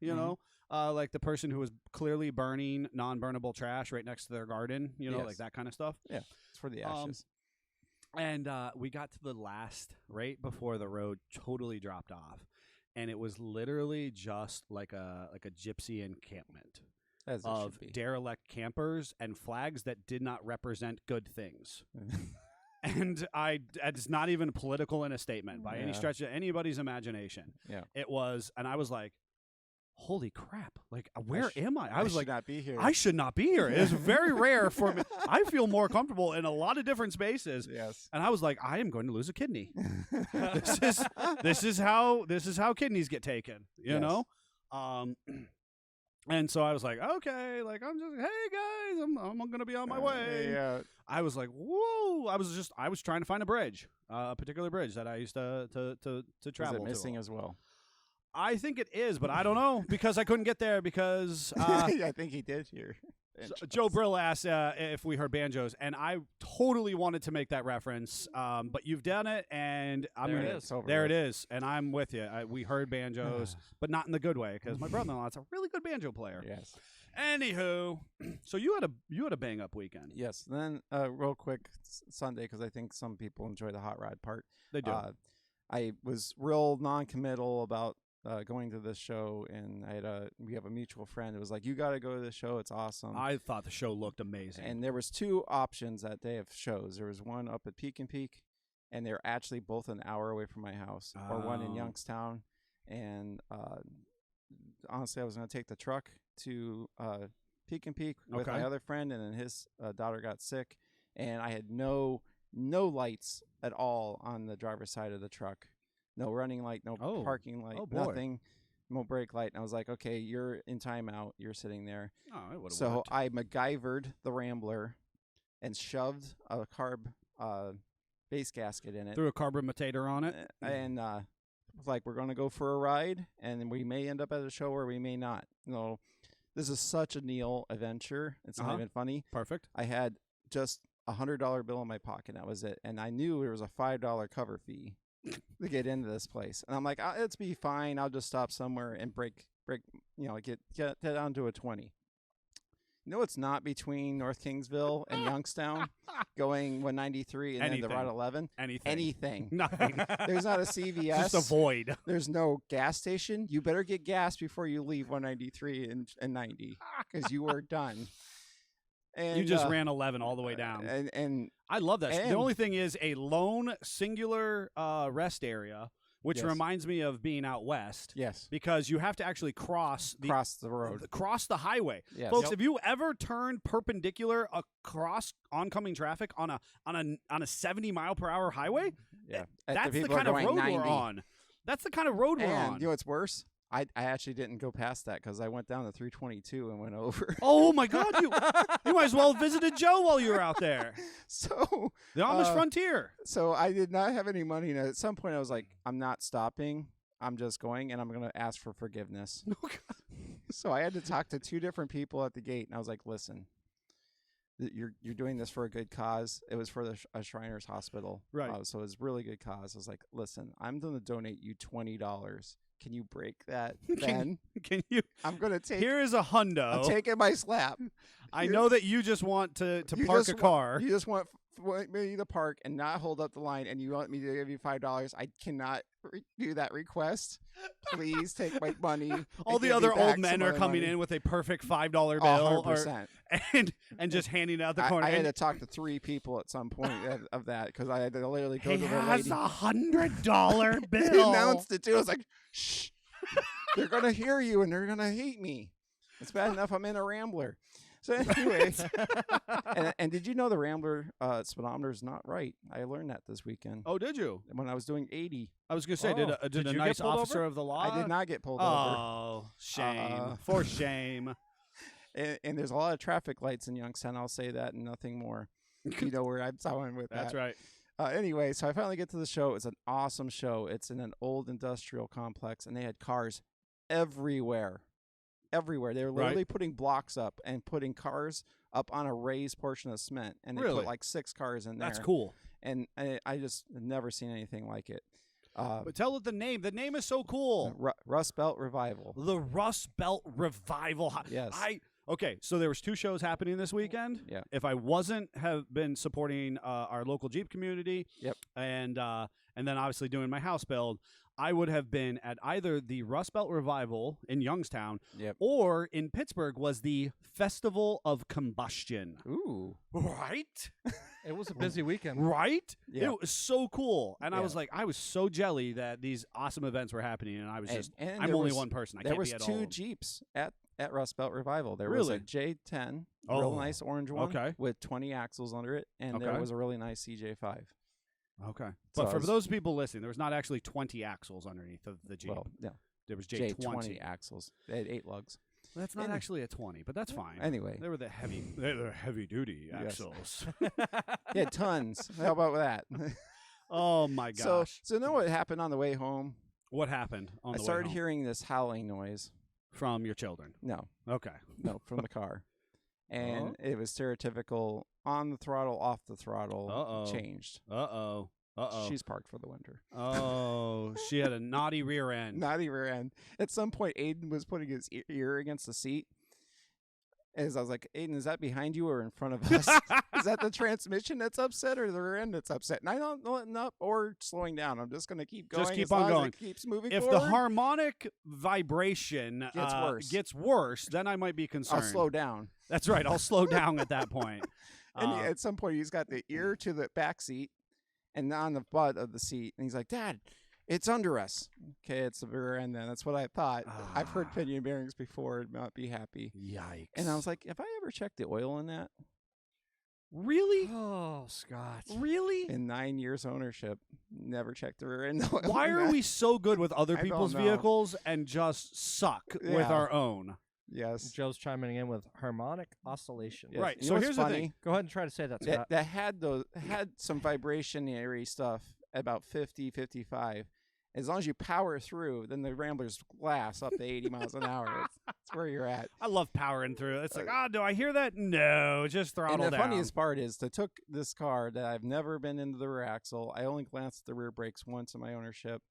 like the person who was clearly burning non-burnable trash right next to their garden, like that kind of stuff. Yeah, it's for the ashes. And we got to the last right before the road totally dropped off, and it was literally just like a gypsy encampment As it of should be. derelict campers and flags that did not represent good things. And it's not even political in a statement by any Yeah. stretch of anybody's imagination. Yeah. It was, and I was like, holy crap, like, where am I? I was should like, not be here. I should not be here. It's very rare for me. I feel more comfortable in a lot of different spaces. Yes. And I was like, I am going to lose a kidney. This is how kidneys get taken, you Yes. know? And so I was like, okay, like I'm just, hey guys, I'm gonna be on my way. Yeah. I was like, whoa! I was trying to find a bridge, a particular bridge that I used to travel. Is it missing to. as well? I think it is, but I don't know because I couldn't get there because I think he did here. Joe Brill asked if we heard banjos, and I totally wanted to make that reference. But you've done it, and there it is, and I'm with you. We heard banjos, but not in the good way because my brother-in-law's a really good banjo player. Yes. Anywho, so you had a bang up weekend. Yes. And then real quick, Sunday, because I think some people enjoy the hot rod part. They do. I was real non-committal about going to this show, and we have a mutual friend. It was like, you got to go to the show. It's awesome. I thought the show looked amazing. And there was 2 options that day of shows. There was one up at Peak and Peak, and they're actually both an hour away from my house, or one in Youngstown. And honestly, I was going to take the truck to Peak and Peak with my other friend, and then his daughter got sick, and I had no lights at all on the driver's side of the truck. No running light, no parking light, nothing, no brake light. And I was like, okay, you're in timeout. You're sitting there. Oh, so I MacGyvered the Rambler and shoved a carb base gasket in it. Threw a carburetor on it. And was like, we're going to go for a ride, and we may end up at a show or we may not. This is such a Neil adventure. It's not even funny. Perfect. I had just $100 bill in my pocket. That was it. And I knew there was a $5 cover fee to get into this place. And I'm like, it's be fine. I'll just stop somewhere and break, get down to a 20. It's not between North Kingsville and Youngstown going 193 and then the Route 11. Anything. Nothing. There's not a CVS. Just a void. There's no gas station. You better get gas before you leave 193 and 90 because you are done. And you just ran 11 all the way down. And I love that. The only thing is a lone singular rest area, which reminds me of being out west. Yes. Because you have to actually cross the road. Cross the highway. Yes. Folks, if you ever turned perpendicular across oncoming traffic on a 70-mile-per-hour highway, that's the kind of road 90. we're on. That's the kind of road we're on. You know what's worse? I actually didn't go past that because I went down to 322 and went over. Oh, my God. You might as well have visited Joe while you were out there. So the Amish frontier. So I did not have any money. And at some point, I was like, I'm not stopping. I'm just going, and I'm going to ask for forgiveness. Oh, God. So I had to talk to 2 different people at the gate, and I was like, listen, you're doing this for a good cause. It was for the Shriners Hospital. Right. So it was a really good cause. I was like, listen, I'm going to donate you $20. Can you break that, Ben? Can you? I'm going to take. Here is a hundo. I'm taking my slap. I know that you just want to park a car. You just want me to park and not hold up the line, and you want me to give you $5. I cannot do that request. Please take my money. All the other old men are coming in with a perfect $5 bill, 100%. and just handing out the corner. I had to talk to 3 people at some point of that because I had to literally go to the lady. He has $100 bill. He announced it too. I was like, shh. They're gonna hear you and they're gonna hate me. It's bad enough I'm in a Rambler. So anyways, and did you know the Rambler speedometer is not right? I learned that this weekend. Oh, did you? When I was doing 80. I was gonna say, did a nice officer of the law? I did not get pulled over. Oh, shame. For shame. And there's a lot of traffic lights in Youngstown. I'll say that and nothing more. You know where I'm going with that. That's right. Anyway, so I finally get to the show. It's an awesome show. It's in an old industrial complex, and they had cars everywhere. Everywhere. They were literally putting blocks up and putting cars up on a raised portion of cement, and they put like 6 cars in there. That's cool. And I just have never seen anything like it. But tell it the name. The name is so cool. Rust Belt Revival. The Rust Belt Revival. Yes. Okay, so there was 2 shows happening this weekend. Yeah. If I have been supporting our local Jeep community, and then obviously doing my house build, I would have been at either the Rust Belt Revival in Youngstown, or in Pittsburgh was the Festival of Combustion. Ooh, right? It was a busy weekend, right? Yeah. It was so cool, and I was so jelly that these awesome events were happening, and I was I'm only one person. I can't be at all. There was 2 Jeeps at Rust Belt Revival. There was a J10, real nice orange one with 20 axles under it, and there was a really nice CJ5. Okay. But for those people listening, there was not actually 20 axles underneath of the Jeep. Well, no. There was J20 axles. They had 8 lugs. Well, that's not actually a 20, but that's fine. Anyway. They were the heavy duty axles. Yeah, tons. How about that? Oh my gosh. So know what happened on the way home? What happened on the way home? I started hearing this howling noise. From your children? No. Okay. No, from the car. And it was stereotypical on the throttle, off the throttle, changed. Uh-oh. She's parked for the winter. Oh, she had a naughty rear end. Naughty rear end. At some point, Aiden was putting his ear against the seat. As I was like, Aiden, is that behind you or in front of us? Is that the transmission that's upset or the rear end that's upset? And I don't know letting up or slowing down. I'm just going to keep going. Just keep as on long going. As it keeps moving If forward. the harmonic vibration gets worse, then I might be concerned. I'll slow down. That's right. I'll slow down at that point. And at some point, he's got the ear to the back seat and on the butt of the seat. And he's like, Dad, it's under us. Okay, it's the rear end then. That's what I thought. I've heard pinion bearings before. Not be happy. Yikes. And I was like, have I ever checked the oil in that? Really? Oh, Scott. Really? In 9 years ownership, never checked the rear end oil. Why in are that. we so good with other I don't people's know. vehicles and just suck with Yeah. our own? Yes. Joe's chiming in with harmonic oscillation. Yes. Right. You So know what's here's the funny? thing. Go ahead and try to say that, Scott. That had some vibrationary stuff at about 50, 55. As long as you power through, then the Rambler's glass up to 80 miles an hour. That's where you're at. I love powering through. It's like, do I hear that? No, just throttle And the down. funniest part is, I took this car that I've never been into the rear axle. I only glanced at the rear brakes once in my ownership.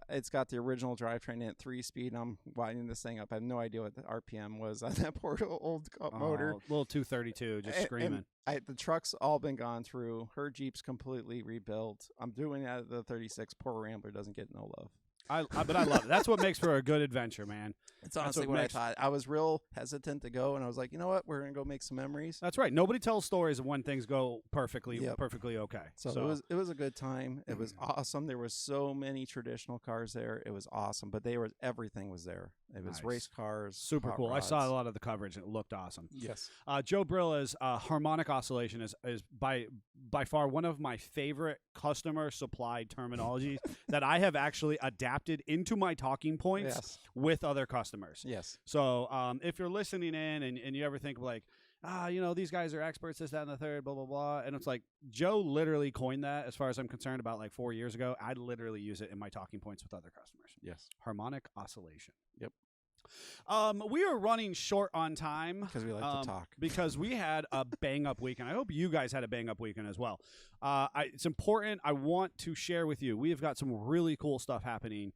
It's got the original drivetrain in at 3-speed. I'm winding this thing up. I have no idea what the RPM was on that poor old motor. Little 232, just And- screaming. and the truck's all been gone through. Her Jeep's completely rebuilt. I'm doing that at the 36. Poor Rambler doesn't get no love. But I love it. That's what makes for a good adventure, man. It's That's honestly what what I makes- thought. I was real hesitant to go, and I was like, you know what? We're going to go make some memories. That's right. Nobody tells stories of when things go perfectly Yep. okay. So it was a good time. It was awesome. There was so many traditional cars there. It was awesome, but everything was there. It was Nice. race cars, super hot cool. I saw a rods. lot of the coverage and it looked awesome. Yes. Joe Brilla's harmonic oscillation is by far one of my favorite customer supplied terminologies that I have actually adapted into my talking points Yes. with other customers. Yes. So if you're listening in and you ever think like, these guys are experts, this, that, and the third, blah, blah, blah. And it's like, Joe literally coined that as far as I'm concerned about like 4 years ago. I literally use it in my talking points with other customers. Yes. Harmonic oscillation. Yep. We are running short on time Because we like to talk. because we had a bang up weekend. I hope you guys had a bang up weekend as well. It's important. I want to share with you. We have got some really cool stuff happening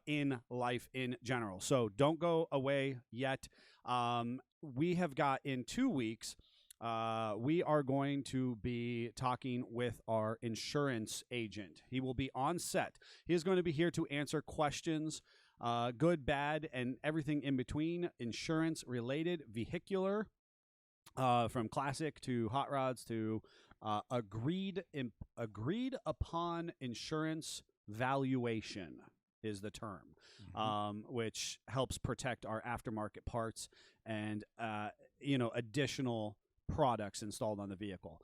in life in general. So don't go away yet. We have got in 2 weeks. We are going to be talking with our insurance agent. He will be on set. He is going to be here to answer questions, good, bad, and everything in between, insurance related, vehicular, from classic to hot rods to agreed upon insurance valuation is the term, which helps protect our aftermarket parts and additional products installed on the vehicle.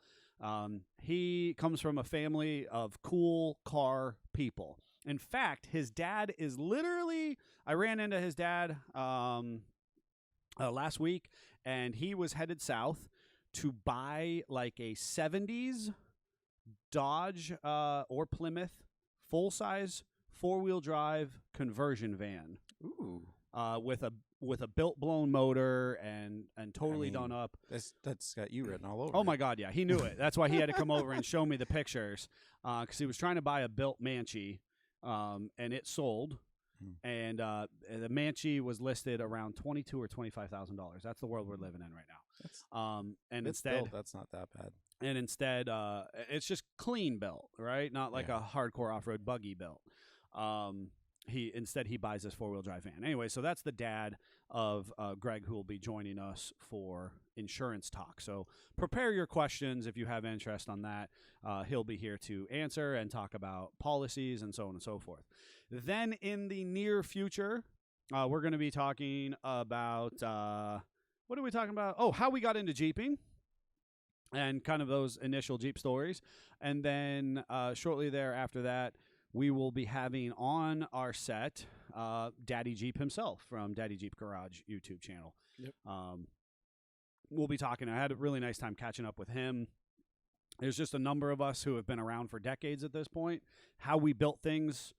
He comes from a family of cool car people. In fact, his dad is literally, I ran into his dad last week, and he was headed south to buy like a 70s Dodge or Plymouth full-size four-wheel drive conversion van. Ooh. With a built-blown motor and totally done up. That's got you written all over. Oh my God, yeah, he knew it. That's why he had to come over and show me the pictures, because he was trying to buy a built Manchi, and it sold, and the Manchi was listed around $22,000 or $25,000. That's the world we're living in right now. And It's instead, built, that's not that bad. and instead, it's just clean built, right? Not like a hardcore off-road buggy built. He buys this four-wheel drive van. Anyway, so that's the dad of Greg, who will be joining us for insurance talk. So prepare your questions if you have interest on that. He'll be here to answer and talk about policies and so on and so forth. Then in the near future, we're going to be talking about what are we talking about? Oh, how we got into Jeeping. And kind of those initial Jeep stories. And then shortly thereafter that, we will be having on our set Daddy Jeep himself from Daddy Jeep Garage YouTube channel. Yep. We'll be talking. I had a really nice time catching up with him. There's just a number of us who have been around for decades at this point. How we built things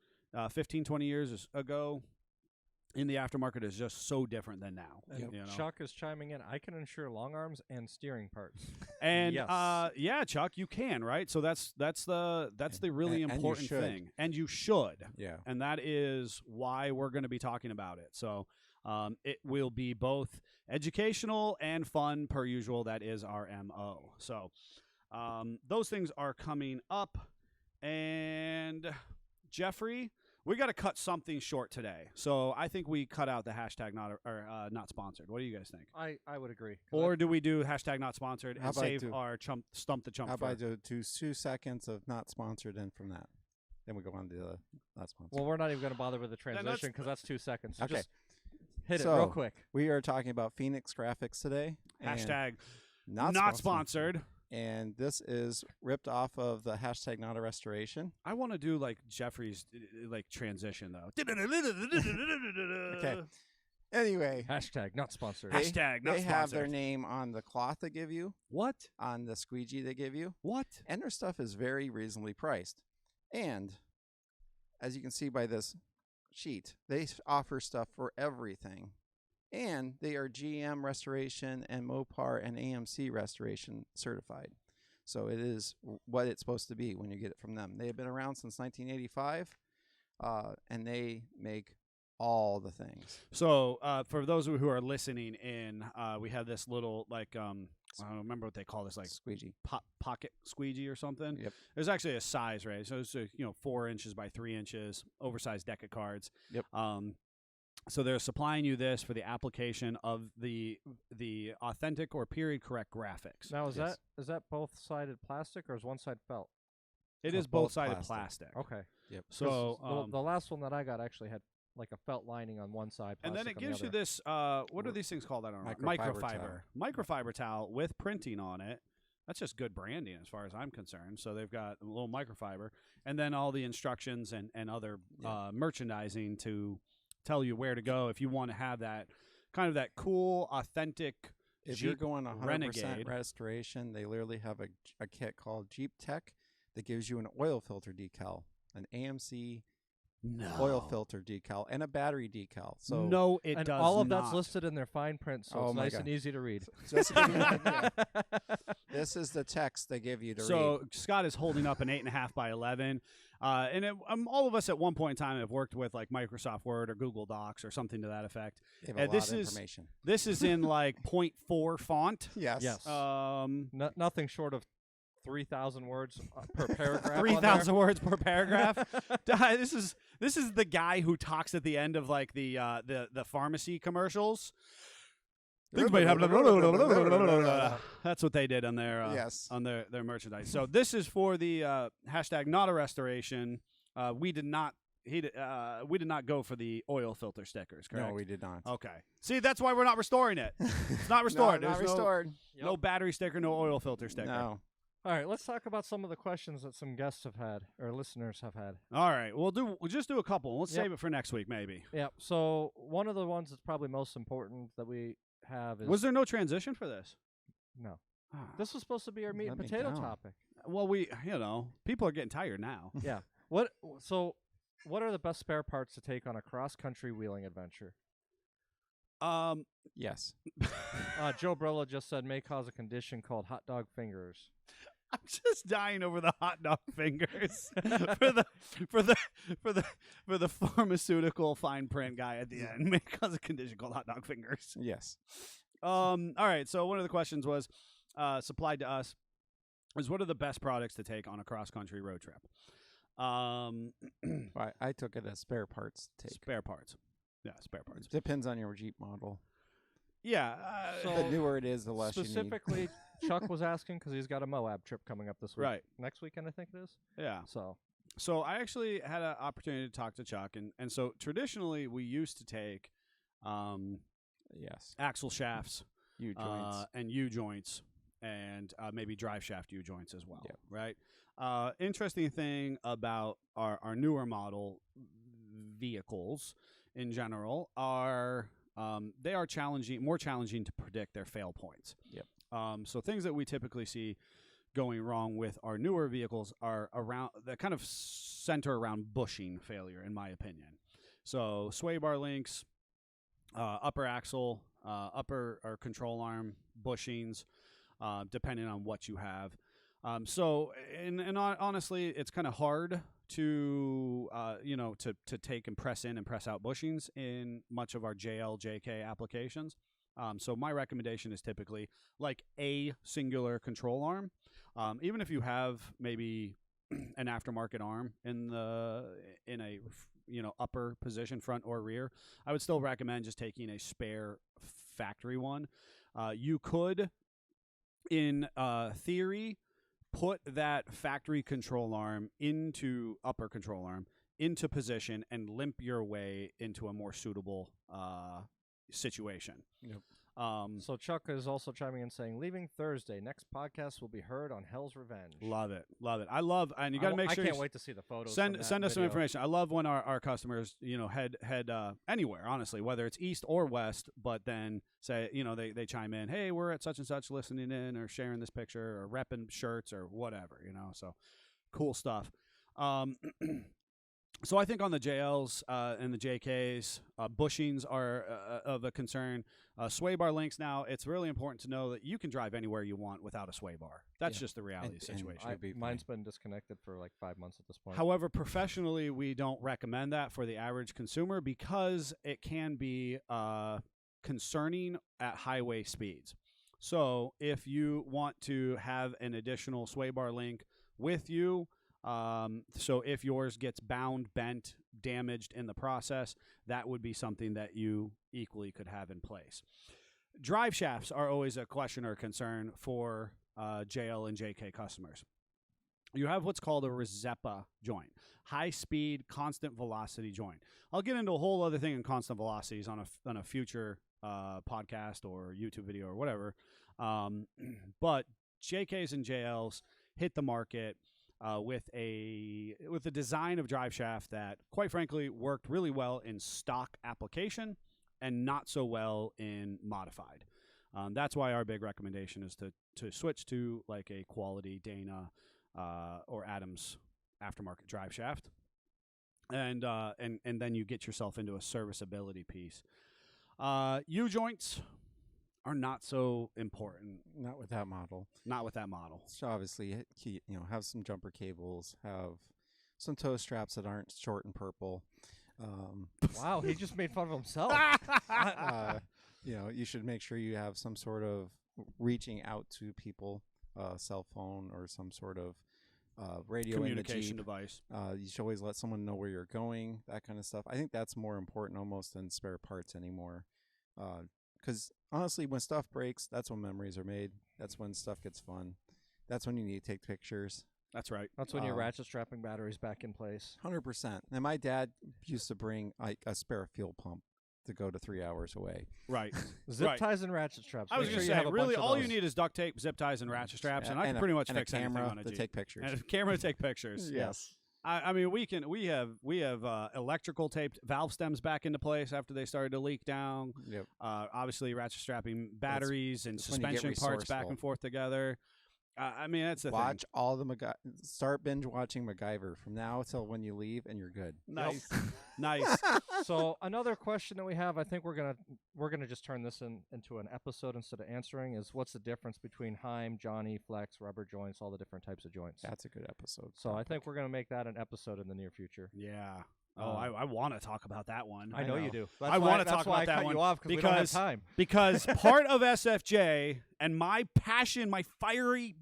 15, 20 years ago in the aftermarket is just so different than now. And Chuck is chiming in. I can insure long arms and steering parts. And Yes. yeah, Chuck, you can, right? So that's the really and you important should. thing. And you should. Yeah. And that is why we're going to be talking about it. So It will be both educational and fun per usual. That is our MO. So those things are coming up. And Jeffrey, we got to cut something short today. So I think we cut out the hashtag not sponsored. What do you guys think? I would agree. Or do we do hashtag not sponsored How and about I save do- our stump the chump? How for- about I do 2 seconds of not sponsored, and from that, then we go on to the not sponsored. Well, we're not even going to bother with the let's- transition because that's 2 seconds. So Okay. Just hit it So, real quick. we are talking about Phoenix Graphics today. and hashtag not sponsored. And this is ripped off of the hashtag not a restoration. I want to do like Jeffrey's like transition though. Okay. Anyway, Hashtag not sponsored. Hey, Hashtag not they have their sponsored. name on the cloth they give you, What? on the squeegee they give you, What? and their stuff is very reasonably priced. And as you can see by this sheet, they offer stuff for everything. And they are GM restoration and Mopar and AMC restoration certified. So it is what it's supposed to be when you get it from them. They have been around since 1985, and they make all the things. So for those who are listening in, we have this little like I don't remember what they call this, like Squeegee. pocket squeegee or something. Yep. There's actually a size, right? So it's 4 inches by 3 inches, oversized deck of cards. Yep. So they're supplying you this for the application of the authentic or period correct graphics. Now is Yes. that both sided plastic or is one side felt? It Oh, is both both sided plastic. plastic. Okay. Yep. 'Cause So the last one that I got actually had like a felt lining on one side, and then plastic it on the gives you other. this what are these things called? I don't know. Microfiber Microfiber towel with printing on it. That's just good branding as far as I'm concerned. So they've got a little microfiber and then all the instructions and other merchandising to tell you where to go if you want to have that kind of that cool, authentic If Jeep you're going 100% Renegade. restoration, they literally have a kit called Jeep Tech that gives you an oil filter decal, an AMC oil filter decal, and a battery decal. So no, it and does all of not. that's listed in their fine print, so Oh it's my nice God. and easy to read. just to give you an idea, this is the text they give you to read. So Scott is holding up an 8.5 by 11, and all of us at one point in time have worked with like Microsoft Word or Google Docs or something to that effect. They have a lot this of is- information. This is in like 0.4 font. Yes. Yes. Um, Nothing short of 3,000 words per paragraph. 3,000 words per paragraph. This is the guy who talks at the end of like the pharmacy commercials. Things may happen. That's what they did on their Yes. on their merchandise. So this is for the hashtag not a restoration. We did not go for the oil filter stickers, correct? No, we did not. Okay. See, that's why we're not restoring it. It's not restored. No, not There's restored. no battery sticker, no oil filter sticker. No. All right, let's talk about some of the questions that some guests have had or listeners have had. All right, we'll just do a couple. Let's Yep. save it for next week, maybe. Yeah. So one of the ones that's probably most important that we have is Was there no transition for this? no. Ah. This was supposed to be our meat and Let me potato down. topic. Well, people are getting tired now. Yeah. So what are the best spare parts to take on a cross-country wheeling adventure? Yes. Joe Brella just said may cause a condition called hot dog fingers. I'm just dying over the hot dog fingers for the pharmaceutical fine print guy at the end. May cause a condition called hot dog fingers. Yes. All right. So one of the questions was supplied to us was what are the best products to take on a cross country road trip? I took it as spare parts to take. Spare parts. Yeah, spare parts. Depends on your Jeep model. Yeah. So- The newer it is, the less you need. Specifically, Chuck was asking because he's got a Moab trip coming up this week. Right. Next weekend, I think it is. Yeah. So I actually had an opportunity to talk to Chuck, and so traditionally we used to take Yes. axle shafts U joints. and U joints and maybe drive shaft U joints as well, Yep. right? Interesting thing about our newer model vehicles in general are they are more challenging to predict their fail points. Yep. So things that we typically see going wrong with our newer vehicles are around that kind of center around bushing failure, in my opinion. So sway bar links, upper axle, upper or control arm bushings, depending on what you have. So, and honestly, it's kind of hard to to take and press in and press out bushings in much of our JL JK applications. So my recommendation is typically like a singular control arm. Even if you have maybe an aftermarket arm in a upper position, front or rear, I would still recommend just taking a spare factory one. You could, in theory, put that factory control arm into upper control arm into position and limp your way into a more suitable situation. Yep. So Chuck is also chiming in saying, leaving Thursday. Next podcast will be heard on Hell's Revenge. Love it. I love, and you got to make sure. I can't wait to see the photos. Send us some information. I love when our customers, head anywhere, honestly, whether it's east or west, but then say, they chime in, hey, we're at such and such listening in or sharing this picture or repping shirts or whatever, so cool stuff. So I think on the JLs and the JKs, bushings are of a concern. Sway bar links now, it's really important to know that you can drive anywhere you want without a sway bar. That's just the reality of the situation. Mine's been disconnected for like 5 months at this point. However, professionally, we don't recommend that for the average consumer because it can be concerning at highway speeds. So if you want to have an additional sway bar link with you, so if yours gets bound, bent, damaged in the process, that would be something that you equally could have in place. Drive shafts are always a question or concern for JL and JK customers. You have what's called a Resepa joint, high-speed, constant velocity joint. I'll get into a whole other thing in constant velocities on a future podcast or YouTube video or whatever. But JKs and JLs hit the market with a design of drive shaft that, quite frankly, worked really well in stock application and not so well in modified. That's why our big recommendation is to switch to like a quality Dana or Adams aftermarket drive shaft, and then you get yourself into a serviceability piece. U-joints are not so important. Not with that model. So obviously, have some jumper cables, have some toe straps that aren't short and purple. Wow, he just made fun of himself. You should make sure you have some sort of reaching out to people, cell phone or some sort of radio communication device. You should always let someone know where you're going, that kind of stuff. I think that's more important almost than spare parts anymore. Because honestly, when stuff breaks, that's when memories are made. That's when stuff gets fun. That's when you need to take pictures. That's right. That's when your ratchet strapping battery's back in place. 100%. And my dad used to bring like a spare fuel pump to go to 3 hours away. Right. Zip ties and ratchet straps. I was going to say, really, all you need is duct tape, zip ties, and ratchet straps, and I can pretty much fix anything on a Jeep. To take pictures. And a camera to take pictures. Yes. I mean, we have electrical taped valve stems back into place after they started to leak down. Yep. Obviously, ratchet strapping batteries and suspension parts back and forth together. I mean, that's the thing. Watch all the start binge watching MacGyver from now till when you leave, and you're good. Nice, nice. So another question that we have, I think we're gonna just turn this into an episode instead of answering, is what's the difference between Heim, Johnny, Flex, rubber joints, all the different types of joints. That's a good episode. So I think we're gonna make that an episode in the near future. Yeah. I want to talk about that one. I know you do. I want to talk about that one you off because we don't have time. Because part of SFJ and my passion, my fiery,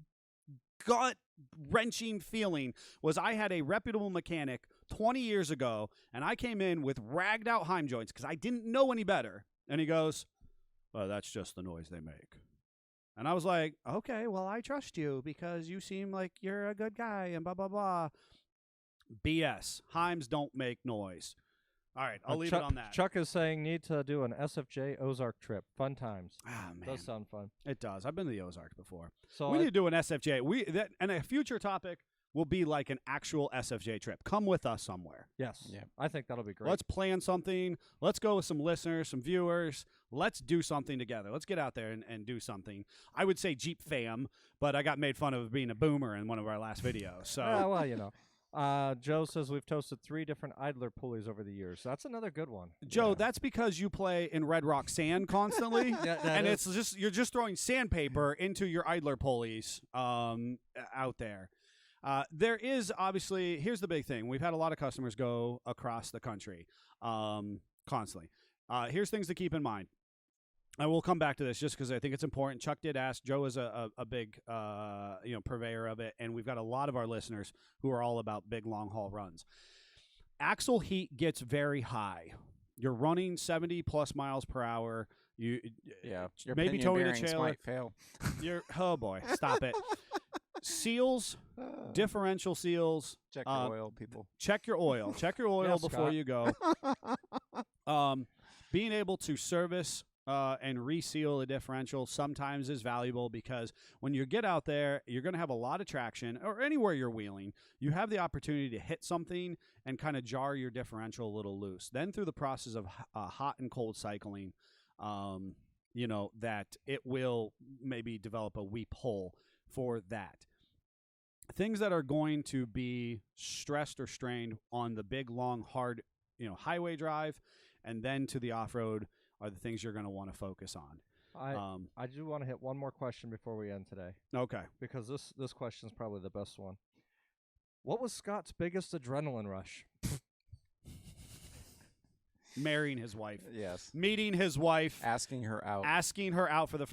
gut-wrenching feeling was I had a reputable mechanic 20 years ago, and I came in with ragged-out Heim joints because I didn't know any better. And he goes, well, that's just the noise they make. And I was like, okay, well, I trust you because you seem like you're a good guy and blah, blah, blah. BS. Heims don't make noise. All right, I'll leave it on that. Chuck is saying need to do an SFJ Ozark trip. Fun times. Ah, man. Does sound fun. It does. I've been to the Ozarks before. So we need to do an SFJ. And a future topic will be like an actual SFJ trip. Come with us somewhere. Yes. Yeah. I think that'll be great. Let's plan something. Let's go with some listeners, some viewers. Let's do something together. Let's get out there and do something. I would say Jeep fam, but I got made fun of being a boomer in one of our last videos. So well, Joe says we've toasted 3 different idler pulleys over the years. That's another good one. Joe, that's because you play in Red Rock sand constantly, and it's just you're just throwing sandpaper into your idler pulleys out there. There is obviously, here's the big thing. We've had a lot of customers go across the country constantly. Here's things to keep in mind. I will come back to this just because I think it's important. Chuck did ask. Joe is a big purveyor of it, and we've got a lot of our listeners who are all about big long haul runs. Axle heat gets very high. You're running 70 plus miles per hour. Your pinion maybe towing the bearings trailer might fail. Oh boy, stop it. Seals, differential seals. Check your oil, people. Check your oil. Check your oil before Scott. you go. Being able to service and reseal a differential sometimes is valuable because when you get out there, you're going to have a lot of traction, or anywhere you're wheeling, you have the opportunity to hit something and kind of jar your differential a little loose. Then through the process of hot and cold cycling, that it will maybe develop a weep hole for that. Things that are going to be stressed or strained on the big, long, hard, highway drive and then to the off-road are the things you're going to want to focus on. I do want to hit one more question before we end today. Okay. Because this question is probably the best one. What was Scott's biggest adrenaline rush? Marrying his wife. Yes. Meeting his wife. Asking her out. Asking her out for the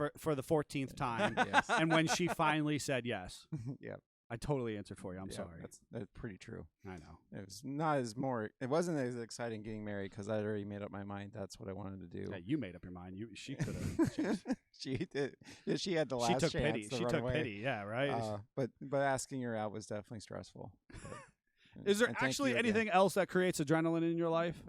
14th time. Yes. And when she finally said yes. Yep. I totally answered for you. I'm sorry. That's pretty true. I know. It wasn't as exciting getting married because I'd already made up my mind. That's what I wanted to do. Yeah, you made up your mind. She could have. She did. Yeah, she had the last She took chance pity. to She run took away. pity. Yeah, right. But asking her out was definitely stressful. Is there And thank actually you again. anything else that creates adrenaline in your life?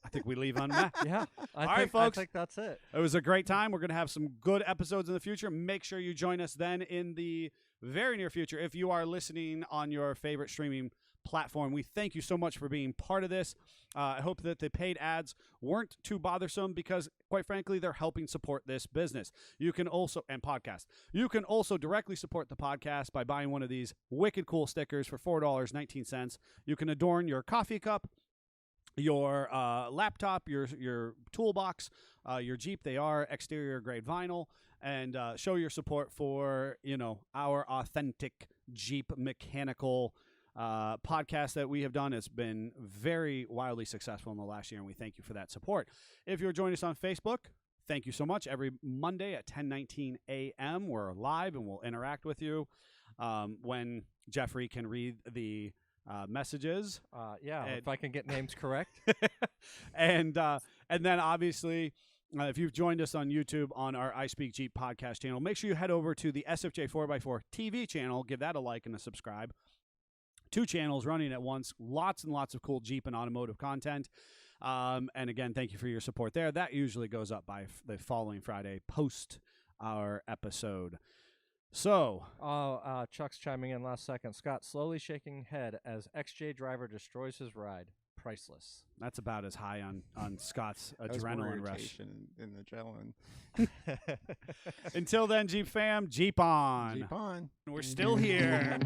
I think we leave on that. Yeah. All right, folks. I think that's it. It was a great time. We're going to have some good episodes in the future. Make sure you join us then in the very near future. If you are listening on your favorite streaming platform, we thank you so much for being part of this. I hope that the paid ads weren't too bothersome because, quite frankly, they're helping support this business. You can also, and podcast, you can also directly support the podcast by buying one of these wicked cool stickers for $4.19. You can adorn your coffee cup, your laptop, your toolbox, your Jeep. They are exterior grade vinyl, and show your support for our authentic Jeep mechanical podcast that we have done. It's been very wildly successful in the last year, and we thank you for that support. If you're joining us on Facebook, thank you so much. Every Monday at 10:19 a.m. we're live and we'll interact with you when Jeffrey can read the messages. If I can get names correct. And then obviously, if you've joined us on YouTube on our I Speak Jeep podcast channel, make sure you head over to the SFJ 4x4 TV channel. Give that a like and a subscribe. 2 channels running at once. Lots and lots of cool Jeep and automotive content. And again, thank you for your support there. That usually goes up by the following Friday post our episode. So, Chuck's chiming in last second. Scott slowly shaking head as XJ driver destroys his ride. Priceless. that's about as high on Scott's That was more adrenaline rush. irritation in the adrenaline. Until then, Jeep fam, Jeep on. Jeep on. We're still here.